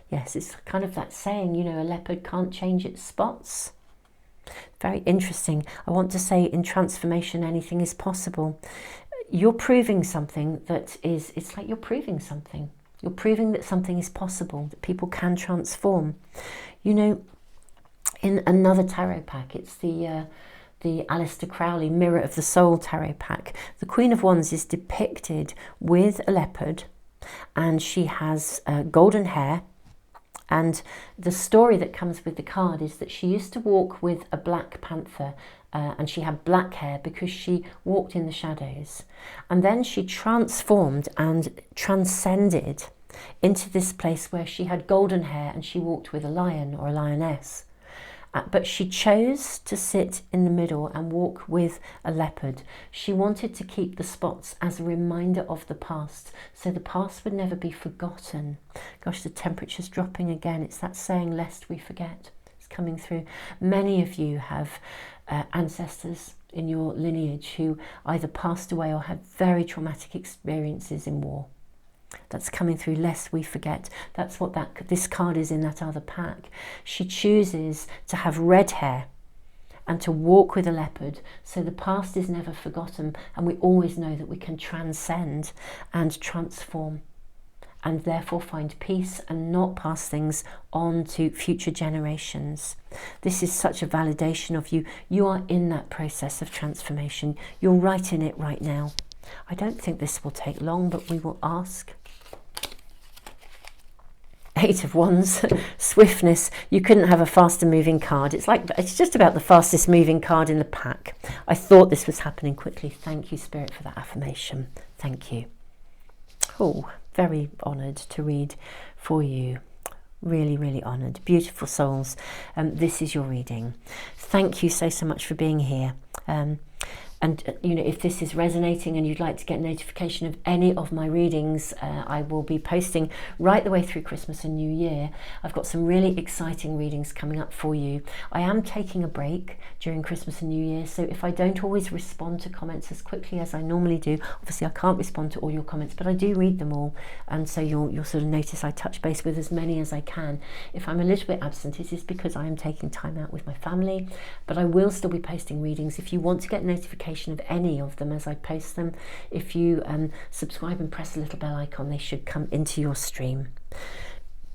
Yes, it's kind of that saying, you know, a leopard can't change its spots. Very interesting. I want to say in transformation, anything is possible. You're proving something that is, it's like you're proving something. You're proving that something is possible, that people can transform. You know, in another tarot pack, it's the Aleister Crowley Mirror of the Soul tarot pack. The Queen of Wands is depicted with a leopard, and she has golden hair. And the story that comes with the card is that she used to walk with a black panther, and she had black hair because she walked in the shadows. And then she transformed and transcended into this place where she had golden hair and she walked with a lion or a lioness. But she chose to sit in the middle and walk with a leopard. She wanted to keep the spots as a reminder of the past, so the past would never be forgotten. Gosh, the temperature's dropping again. It's that saying, lest we forget. It's coming through. Many of you have ancestors in your lineage who either passed away or had very traumatic experiences in war. That's coming through, lest we forget. That's what this card is in that other pack. She chooses to have red hair and to walk with a leopard, so the past is never forgotten, and we always know that we can transcend and transform, and therefore find peace and not pass things on to future generations. This is such a validation of you. You are in that process of transformation. You're right in it right now. I don't think this will take long, but we will ask. Eight of Wands, swiftness. You couldn't have a faster moving card. It's just about the fastest moving card in the pack. I thought this was happening quickly. Thank you, Spirit, for that affirmation. Thank you. Oh, very honoured to read for you. Really, really honoured. Beautiful souls. This is your reading. Thank you so much for being here. And, you know, if this is resonating and you'd like to get notification of any of my readings, I will be posting right the way through Christmas and New Year. I've got some really exciting readings coming up for you. I am taking a break during Christmas and New Year, so if I don't always respond to comments as quickly as I normally do, obviously I can't respond to all your comments, but I do read them all, and so you'll sort of notice I touch base with as many as I can. If I'm a little bit absent, it is because I am taking time out with my family, but I will still be posting readings. If you want to get notifications notification of any of them as I post them. If you subscribe and press the little bell icon, they should come into your stream.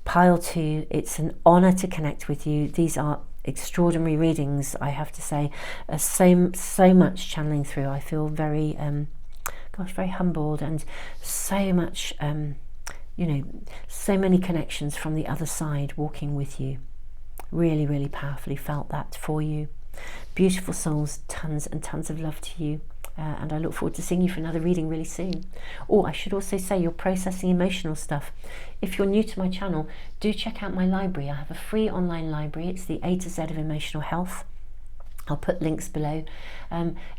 Pile 2, it's an honor to connect with you. These are extraordinary readings, I have to say. So much channeling through. I feel very very humbled, and so much so many connections from the other side walking with you. Really powerfully felt that for you. Beautiful souls, tons and tons of love to you, and I look forward to seeing you for another reading really soon. I should also say, you're processing emotional stuff. If you're new to my channel, do check out my library. I have a free online library. It's the A to Z of emotional health. I'll put links below.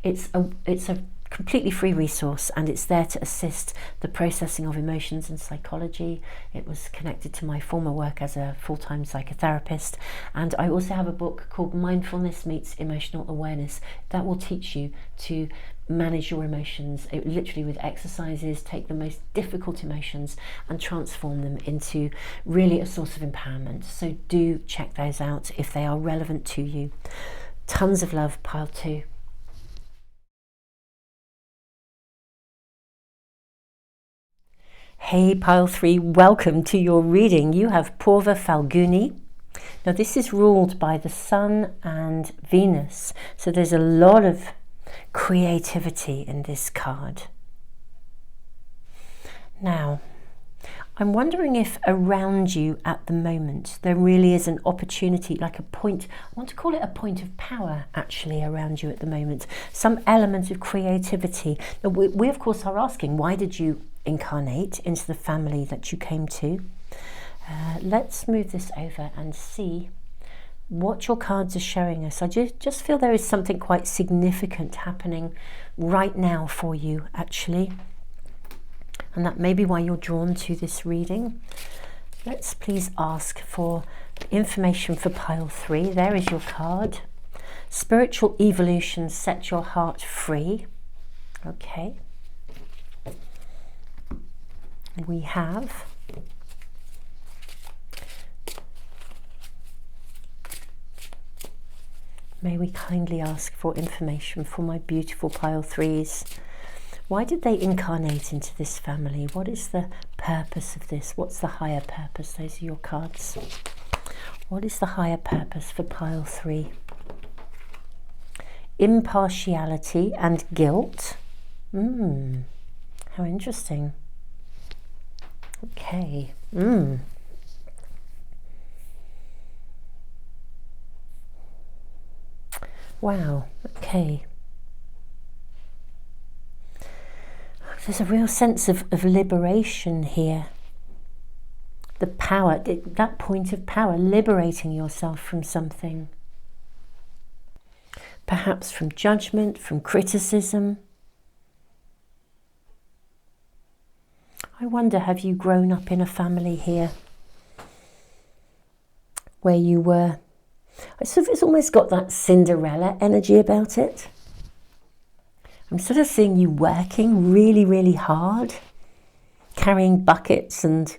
It's a completely free resource, and it's there to assist the processing of emotions and psychology. It was connected to my former work as a full-time psychotherapist, and I also have a book called Mindfulness Meets Emotional Awareness that will teach you to manage your emotions. It literally, with exercises, take the most difficult emotions and transform them into really a source of empowerment. So do check those out if they are relevant to you. Tons of love, Pile 2. Hey Pile 3, welcome to your reading. You have Purva Falguni. Now this is ruled by the Sun and Venus, so there's a lot of creativity in this card. Now, I'm wondering if around you at the moment there really is an opportunity, like a point, I want to call it a point of power actually around you at the moment, some element of creativity. Now, we of course are asking, why did you incarnate into the family that you came to? Let's move this over and see what your cards are showing us. I just feel there is something quite significant happening right now for you actually, and that may be why you're drawn to this reading. Let's please ask for information for Pile 3. There is your card. Spiritual evolution, set your heart free. Okay. We have may we kindly ask for information for my beautiful Pile 3s. Why did they incarnate into this family? What is the purpose of this? What's the higher purpose? Those are your cards. What is the higher purpose for Pile 3? Impartiality and guilt. How interesting. Okay. Wow. Okay. There's a real sense of liberation here. The power, that point of power, liberating yourself from something. Perhaps from judgment, from criticism. I wonder, have you grown up in a family here where you were, it's almost got that Cinderella energy about it. I'm sort of seeing you working really hard, carrying buckets and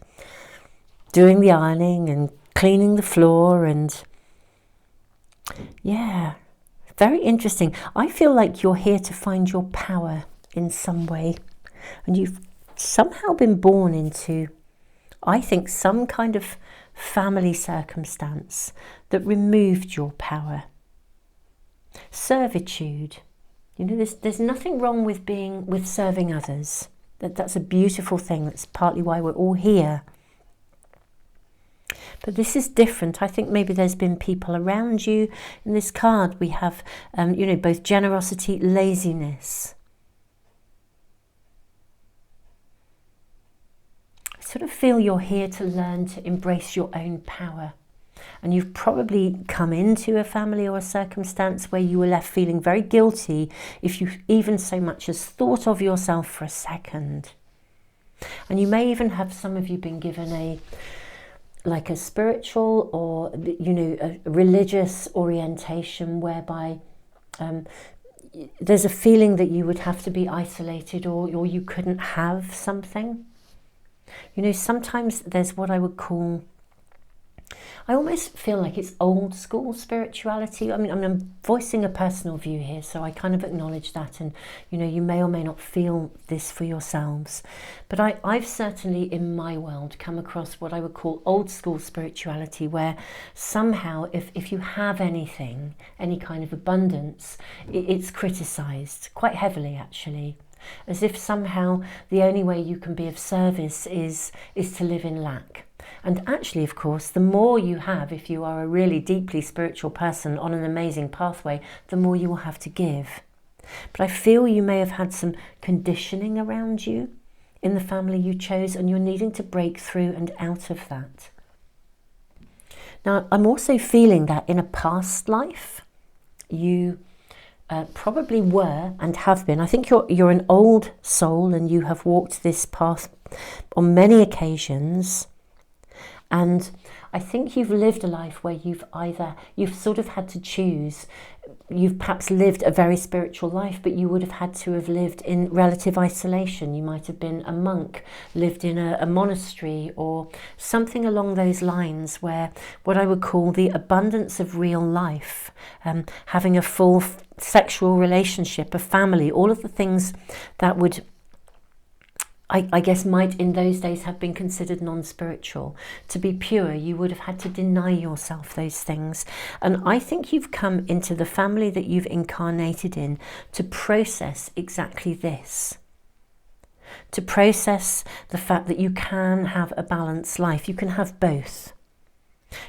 doing the ironing and cleaning the floor, and yeah, very interesting. I feel like you're here to find your power in some way, and you've somehow been born into, I think, some kind of family circumstance that removed your power. Servitude. You know, there's nothing wrong with serving others. That's a beautiful thing. That's partly why we're all here. But this is different. I think maybe there's been people around you. In this card, we have, both generosity, laziness. I sort of feel you're here to learn to embrace your own power. And you've probably come into a family or a circumstance where you were left feeling very guilty if you even so much as thought of yourself for a second. And you may even have, some of you, been given a spiritual or, a religious orientation whereby there's a feeling that you would have to be isolated or you couldn't have something. Sometimes there's what I would call I almost feel like it's old school spirituality. I mean, I'm voicing a personal view here, so I kind of acknowledge that, and you know, you may or may not feel this for yourselves, but I've certainly in my world come across what I would call old school spirituality, where somehow if you have anything, any kind of abundance, it's criticized quite heavily, actually, as if somehow the only way you can be of service is to live in lack. And actually, of course, the more you have, if you are a really deeply spiritual person on an amazing pathway, the more you will have to give. But I feel you may have had some conditioning around you in the family you chose, and you're needing to break through and out of that. Now, I'm also feeling that in a past life, you probably were and have been. I think you're an old soul, and you have walked this path on many occasions. And I think you've lived a life where you've sort of had to choose. You've perhaps lived a very spiritual life, but you would have had to have lived in relative isolation. You might have been a monk, lived in a monastery, or something along those lines, where what I would call the abundance of real life, having a full sexual relationship, a family, all of the things that would, I guess, might in those days have been considered non-spiritual. To be pure, you would have had to deny yourself those things. And I think you've come into the family that you've incarnated in to process exactly this. To process the fact that you can have a balanced life. You can have both.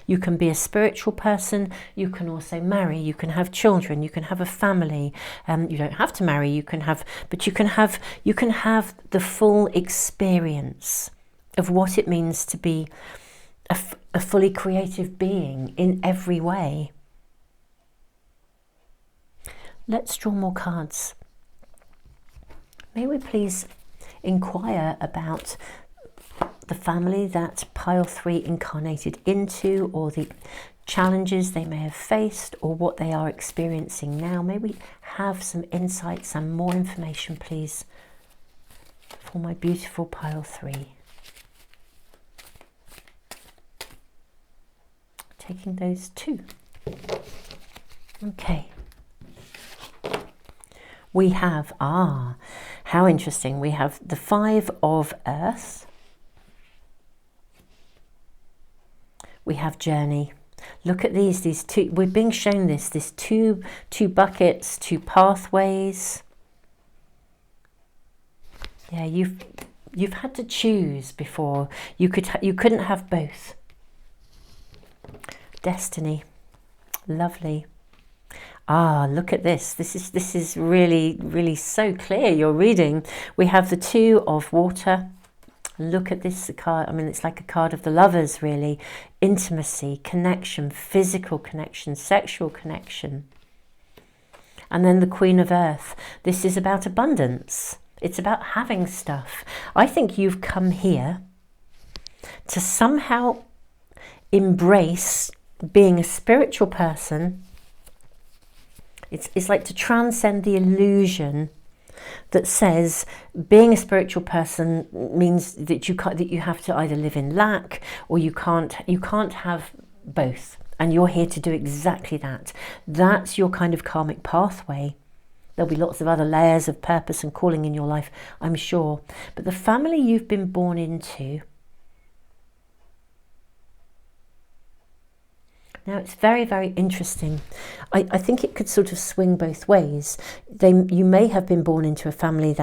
You can be a spiritual person, you can also marry, you can have children, you can have a family. You don't have to marry, you can have the full experience of what it means to be a fully creative being in every way. Let's draw more cards. May we please inquire about the family that pile 3 incarnated into, or the challenges they may have faced, or what they are experiencing now. May we have some insights and more information, please, for my beautiful pile 3. Taking those 2. Okay. We have, how interesting, we have the 5 of Earth. We have journey. Look at these 2, we're being shown this two buckets, 2 pathways. Yeah, you've had to choose before. You couldn't have both. Destiny. Lovely. Look at this. This is really, really so clear, your reading. We have the 2 of water. Look at this card. I mean, it's like a card of the lovers, really. Intimacy, connection, physical connection, sexual connection. And then the Queen of Earth. This is about abundance. It's about having stuff. I think you've come here to somehow embrace being a spiritual person. It's like to transcend the illusion that says being a spiritual person means that you have to either live in lack, or you can't have both. And you're here to do exactly that. That's your kind of karmic pathway. There'll be lots of other layers of purpose and calling in your life, I'm sure. But the family you've been born into, now it's very, very interesting. I think it could sort of swing both ways. You may have been born into a family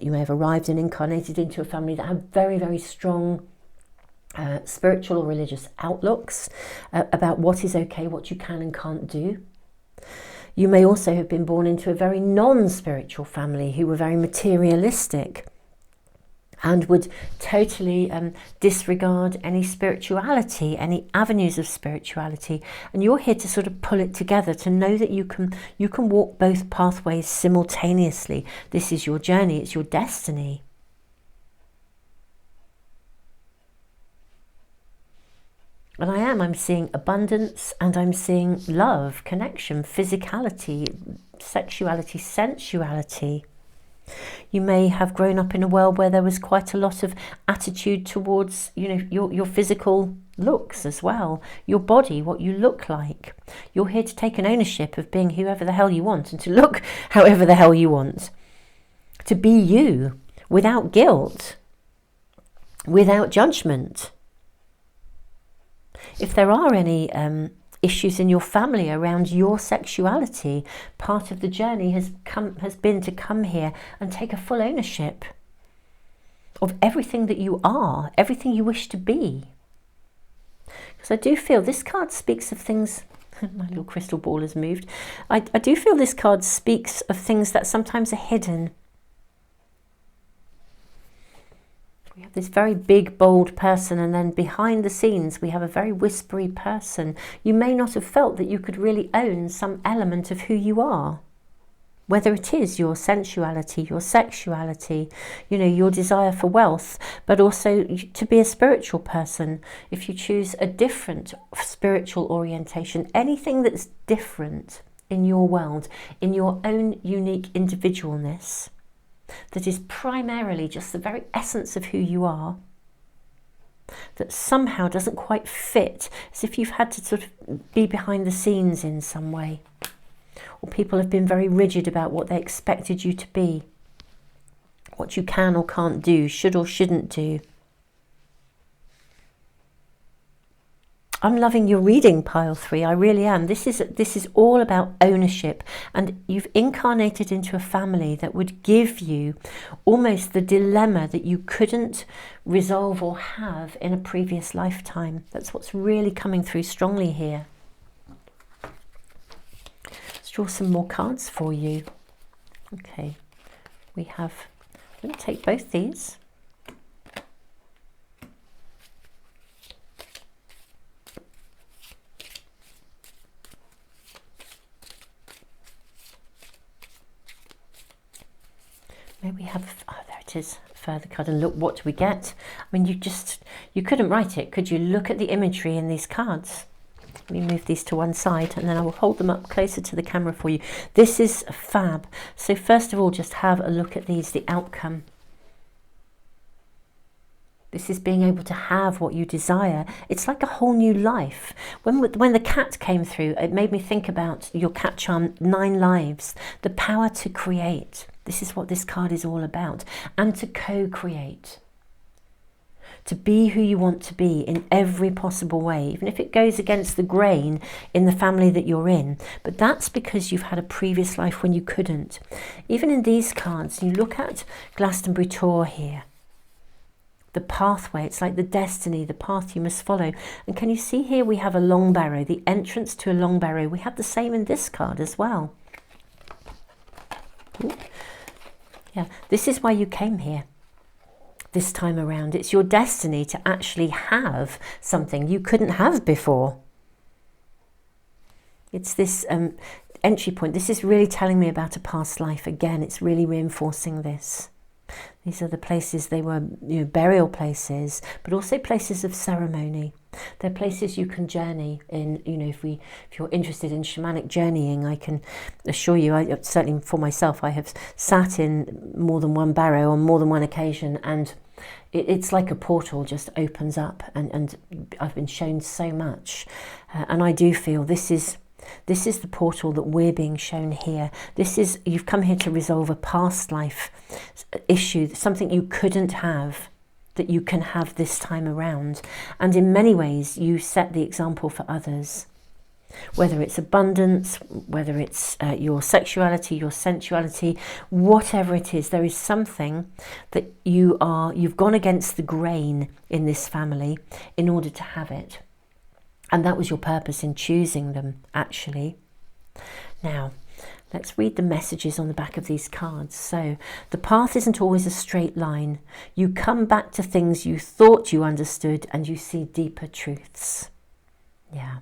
you may have arrived and incarnated into a family that had very, very strong spiritual or religious outlooks about what is okay, what you can and can't do. You may also have been born into a very non-spiritual family who were very materialistic and would totally disregard any spirituality, any avenues of spirituality. And you're here to sort of pull it together, to know that you can walk both pathways simultaneously. This is your journey, it's your destiny. And I'm seeing abundance, and I'm seeing love, connection, physicality, sexuality, sensuality. You may have grown up in a world where there was quite a lot of attitude towards, you know, your physical looks as well, your body, what you look like. You're here to take an ownership of being whoever the hell you want and to look however the hell you want. To be you without guilt, without judgment. If there are any issues in your family around your sexuality, part of the journey has been to come here and take a full ownership of everything that you are, everything you wish to be. Because I do feel this card speaks of things, my little crystal ball has moved, I do feel this card speaks of things that sometimes are hidden. We have this very big, bold person, and then behind the scenes we have a very whispery person. You may not have felt that you could really own some element of who you are. Whether it is your sensuality, your sexuality, you know, your desire for wealth, but also to be a spiritual person. If you choose a different spiritual orientation, anything that's different in your world, in your own unique individualness, that is primarily just the very essence of who you are, that somehow doesn't quite fit, as if you've had to sort of be behind the scenes in some way, or people have been very rigid about what they expected you to be, what you can or can't do, should or shouldn't do. I'm loving your reading, pile 3. I really am. This is all about ownership, and you've incarnated into a family that would give you almost the dilemma that you couldn't resolve or have in a previous lifetime. That's what's really coming through strongly here. Let's draw some more cards for you. Okay, we have, I'm going to take both these. Maybe we have, oh, there it is, further card, and look, what do we get? I mean, you couldn't write it, could you? Look at the imagery in these cards. Let me move these to one side and then I will hold them up closer to the camera for you. This is fab. So first of all, just have a look at these, the outcome. This is being able to have what you desire. It's like a whole new life. When the cat came through, it made me think about your cat charm, 9 lives, the power to create. This is what this card is all about. And to co-create. To be who you want to be in every possible way, even if it goes against the grain in the family that you're in. But that's because you've had a previous life when you couldn't. Even in these cards, you look at Glastonbury Tour here. The pathway, it's like the destiny, the path you must follow. And can you see here we have a long barrow, the entrance to a long barrow. We have the same in this card as well. Ooh. Yeah, this is why you came here this time around. It's your destiny to actually have something you couldn't have before. It's this entry point. This is really telling me about a past life. Again, it's really reinforcing this. These are the places, they were, you know, burial places, but also places of ceremony. They're places you can journey in. You know, if you're interested in shamanic journeying, I can assure you, certainly for myself, I have sat in more than one barrow on more than one occasion, and it's like a portal just opens up, and I've been shown so much, and I do feel this is the portal that we're being shown here. You've come here to resolve a past life issue, something you couldn't have, that you can have this time around. And in many ways, you set the example for others. Whether it's abundance, whether it's your sexuality, your sensuality, whatever it is, there is something that you've gone against the grain in this family in order to have it. And that was your purpose in choosing them, actually. Now, let's read the messages on the back of these cards. So, the path isn't always a straight line. You come back to things you thought you understood and you see deeper truths. Yeah.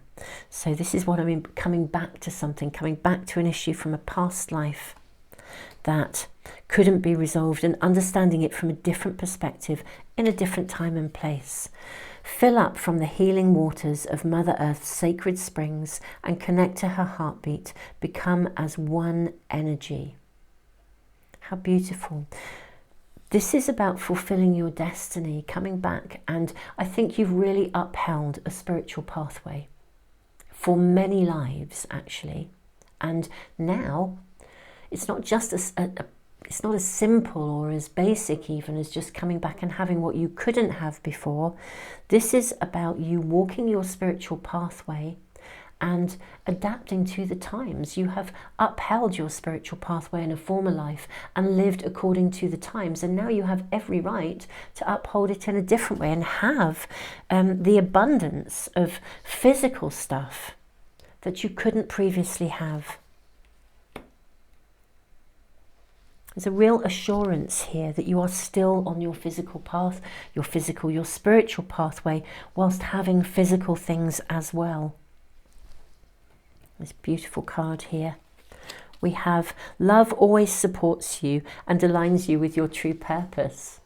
So this is what I mean, coming back to something, coming back to an issue from a past life that couldn't be resolved, and understanding it from a different perspective in a different time and place. Fill up from the healing waters of Mother Earth's sacred springs and connect to her heartbeat. Become as one energy. How beautiful. This is about fulfilling your destiny, coming back, and I think you've really upheld a spiritual pathway for many lives, actually. And now it's not just it's not as simple or as basic even as just coming back and having what you couldn't have before. This is about you walking your spiritual pathway and adapting to the times. You have upheld your spiritual pathway in a former life and lived according to the times, and now you have every right to uphold it in a different way and have the abundance of physical stuff that you couldn't previously have. There's a real assurance here that you are still on your physical path, your spiritual pathway, whilst having physical things as well. This beautiful card here. We have love always supports you and aligns you with your true purpose.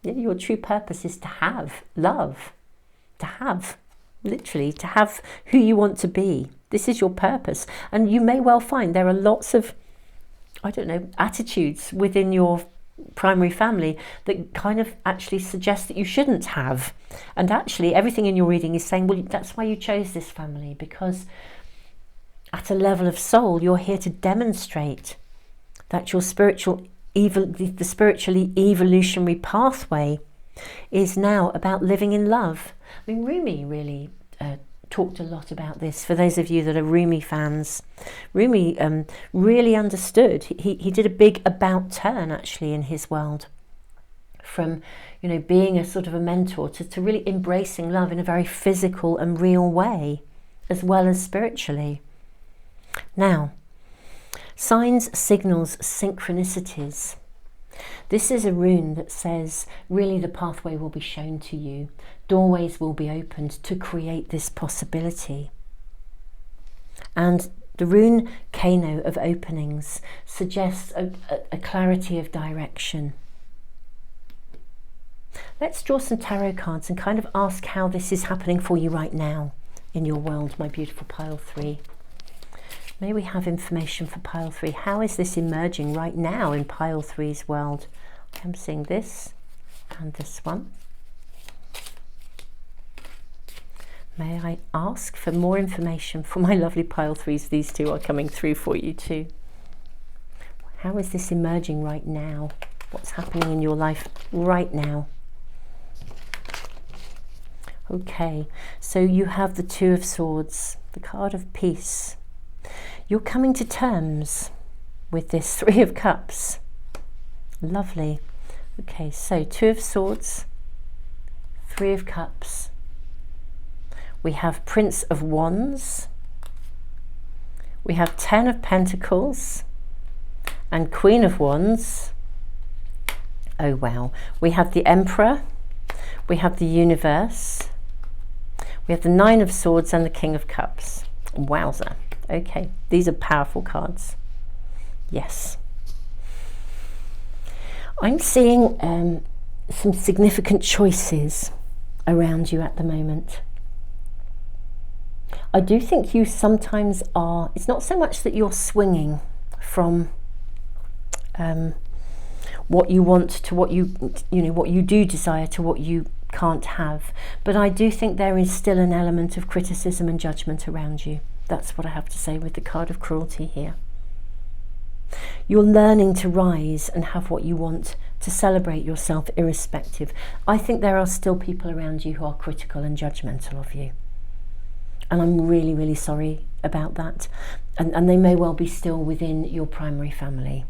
Yeah, your true purpose is to have love, literally to have who you want to be. This is your purpose. And you may well find there are lots of, I don't know, attitudes within your primary family that kind of actually suggest that you shouldn't have. And actually everything in your reading is saying, well, that's why you chose this family, because at a level of soul, you're here to demonstrate that your the spiritually evolutionary pathway is now about living in love. I mean, Rumi really talked a lot about this. For those of you that are Rumi fans, Rumi really understood. He did a big about turn actually in his world, from being a sort of a mentor to really embracing love in a very physical and real way, as well as spiritually. Now, signs, signals, synchronicities. This is a rune that says really the pathway will be shown to you. Doorways will be opened to create this possibility. And the rune Kano of openings suggests a clarity of direction. Let's draw some tarot cards and kind of ask how this is happening for you right now in your world, my beautiful pile 3. May we have information for pile 3. How is this emerging right now in pile 3's world? I'm seeing this and this one. May I ask for more information for my lovely pile 3s? These two are coming through for you too. How is this emerging right now? What's happening in your life right now? Okay, so you have the Two of Swords, the card of peace. You're coming to terms with this Three of Cups. Lovely. Okay, so Two of Swords, Three of Cups. We have Prince of Wands. We have Ten of Pentacles and Queen of Wands. Oh wow. We have the Emperor. We have the Universe. We have the Nine of Swords and the King of Cups. Wowza. Okay, these are powerful cards. Yes. I'm seeing some significant choices around you at the moment. I do think you sometimes are, it's not so much that you're swinging from what you want to what what you do desire to what you can't have, but I do think there is still an element of criticism and judgment around you. That's what I have to say with the card of cruelty here. You're learning to rise and have what you want, to celebrate yourself irrespective. I think there are still people around you who are critical and judgmental of you. And I'm really, really sorry about that. And they may well be still within your primary family.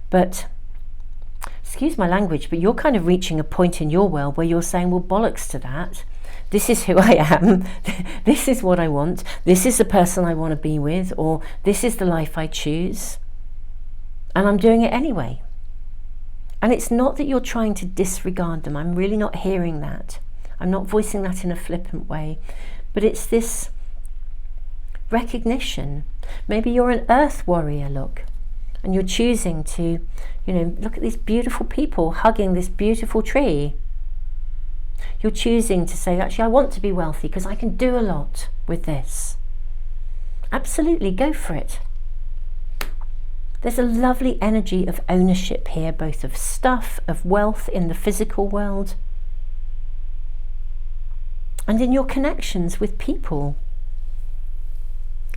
But, excuse my language, but you're kind of reaching a point in your world where you're saying, well, bollocks to that. This is who I am, this is what I want, this is the person I want to be with, or this is the life I choose, and I'm doing it anyway. And it's not that you're trying to disregard them. I'm really not hearing that. I'm not voicing that in a flippant way, but it's this recognition. Maybe you're an earth warrior, look, and you're choosing to, look at these beautiful people hugging this beautiful tree. You're choosing to say, actually, I want to be wealthy because I can do a lot with this. Absolutely, go for it. There's a lovely energy of ownership here, both of stuff, of wealth in the physical world, and in your connections with people,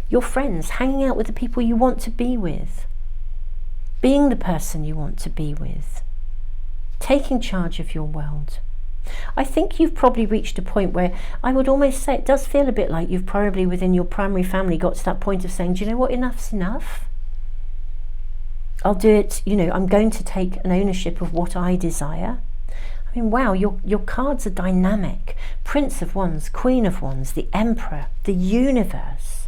your friends, hanging out with the people you want to be with, being the person you want to be with, taking charge of your world. I think you've probably reached a point where I would almost say it does feel a bit like you've probably within your primary family got to that point of saying, do you know what, enough's enough. I'll do it, you know, I'm going to take an ownership of what I desire. I mean, wow, your cards are dynamic. Prince of Wands, Queen of Wands, the Emperor, the universe.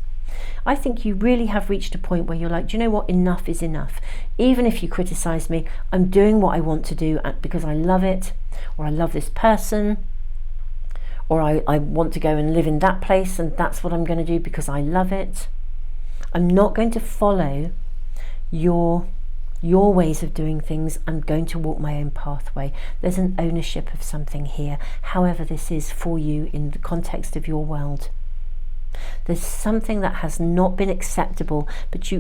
I think you really have reached a point where you're like, do you know what, enough is enough. Even if you criticize me, I'm doing what I want to do because I love it, or I love this person, or I want to go and live in that place and that's what I'm going to do because I love it. I'm not going to follow your ways of doing things. I'm going to walk my own pathway. There's an ownership of something here, however this is for you in the context of your world. There's something that has not been acceptable, but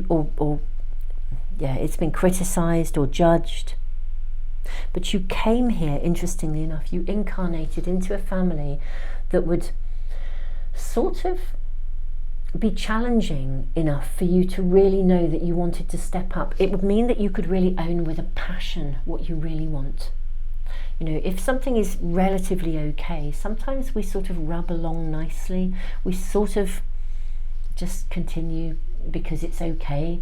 it's been criticized or judged. But you came here, interestingly enough, you incarnated into a family that would sort of be challenging enough for you to really know that you wanted to step up. It would mean that you could really own with a passion what you really want. You know, if something is relatively okay, sometimes we sort of rub along nicely. We sort of just continue because it's okay.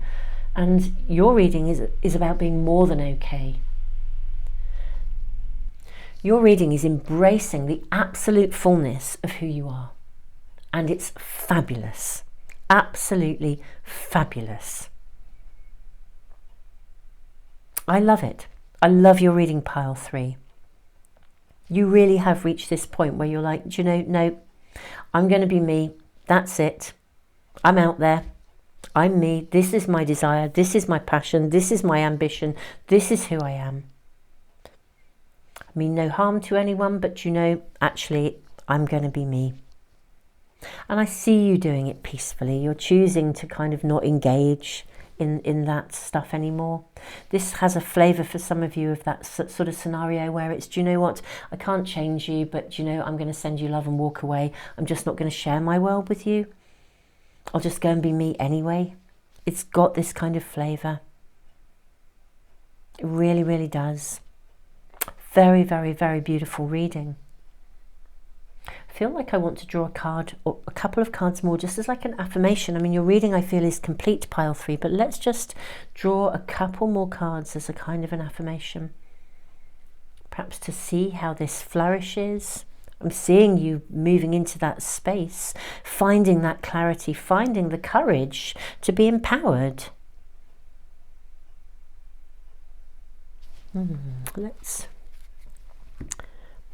And your reading is about being more than okay. Your reading is embracing the absolute fullness of who you are. And it's fabulous. Absolutely fabulous. I love it. I love your reading, pile 3. You really have reached this point where you're like, do you know, no, I'm going to be me. That's it. I'm out there. I'm me. This is my desire. This is my passion. This is my ambition. This is who I am. I mean no harm to anyone, but you know, actually, I'm going to be me. And I see you doing it peacefully. You're choosing to kind of not engage in that stuff anymore. This has a flavour for some of you of that sort of scenario where it's, do you know what, I can't change you, but you know, I'm going to send you love and walk away. I'm just not going to share my world with you. I'll just go and be me anyway. It's got this kind of flavour. It really, really does. Very, very, very beautiful reading. I feel like I want to draw a card or a couple of cards more just as like an affirmation. I mean, your reading I feel is complete, pile 3, but let's just draw a couple more cards as a kind of an affirmation. Perhaps to see how this flourishes. I'm seeing you moving into that space, finding that clarity, finding the courage to be empowered.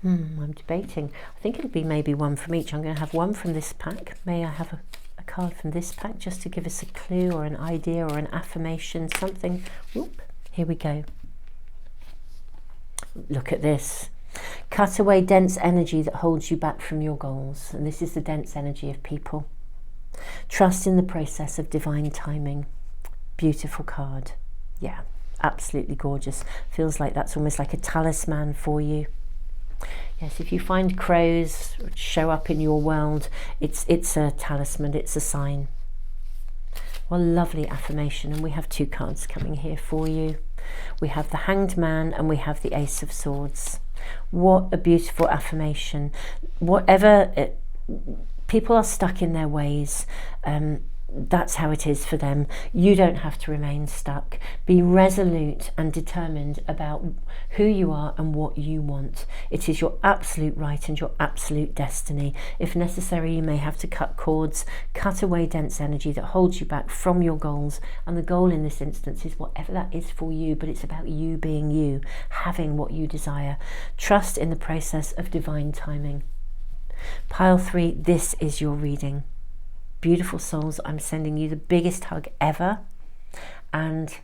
I'm debating. I think it'll be maybe one from each. I'm going to have one from this pack. May I have a card from this pack just to give us a clue or an idea or an affirmation, something. Whoop, here we go. Look at this. Cut away dense energy that holds you back from your goals. And this is the dense energy of people. Trust in the process of divine timing. Beautiful card. Yeah, absolutely gorgeous. Feels like that's almost like a talisman for you. Yes, if you find crows show up in your world, it's a talisman, it's a sign. Well, lovely affirmation. And we have 2 cards coming here for you. We have the Hanged Man and we have the Ace of Swords. What a beautiful affirmation. Whatever people are stuck in their ways, that's how it is for them. You don't have to remain stuck. Be resolute and determined about who you are and what you want. It is your absolute right and your absolute destiny. If necessary, you may have to cut cords, cut away dense energy that holds you back from your goals. And the goal in this instance is whatever that is for you, but it's about you being you, having what you desire. Trust in the process of divine timing. Pile 3, this is your reading. Beautiful souls, I'm sending you the biggest hug ever, and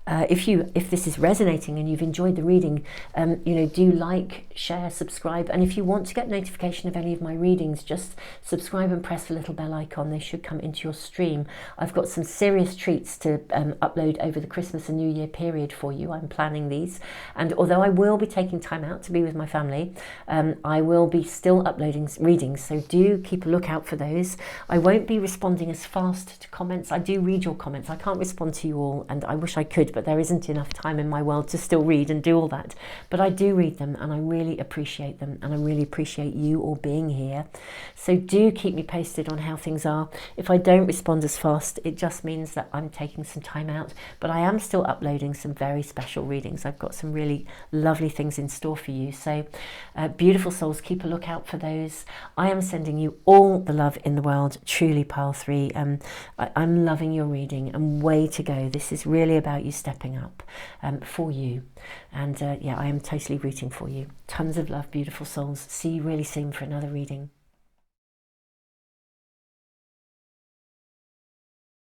If this is resonating and you've enjoyed the reading, do like, share, subscribe, and if you want to get notification of any of my readings, just subscribe and press the little bell icon. They should come into your stream. I've got some serious treats to upload over the Christmas and New Year period for you. I'm planning these, and although I will be taking time out to be with my family, I will be still uploading readings, so do keep a lookout for those. I won't be responding as fast to comments. I do read your comments. I can't respond to you all, and I wish I could, but there isn't enough time in my world to still read and do all that. But I do read them, and I really appreciate them, and I really appreciate you all being here. So do keep me posted on how things are. If I don't respond as fast, it just means that I'm taking some time out, but I am still uploading some very special readings. I've got some really lovely things in store for you. So beautiful souls, keep a lookout for those. I am sending you all the love in the world, truly, pile 3. I'm loving your reading, and way to go. This is really about you stepping up for you. And yeah, I am totally rooting for you. Tons of love, beautiful souls. See you really soon for another reading.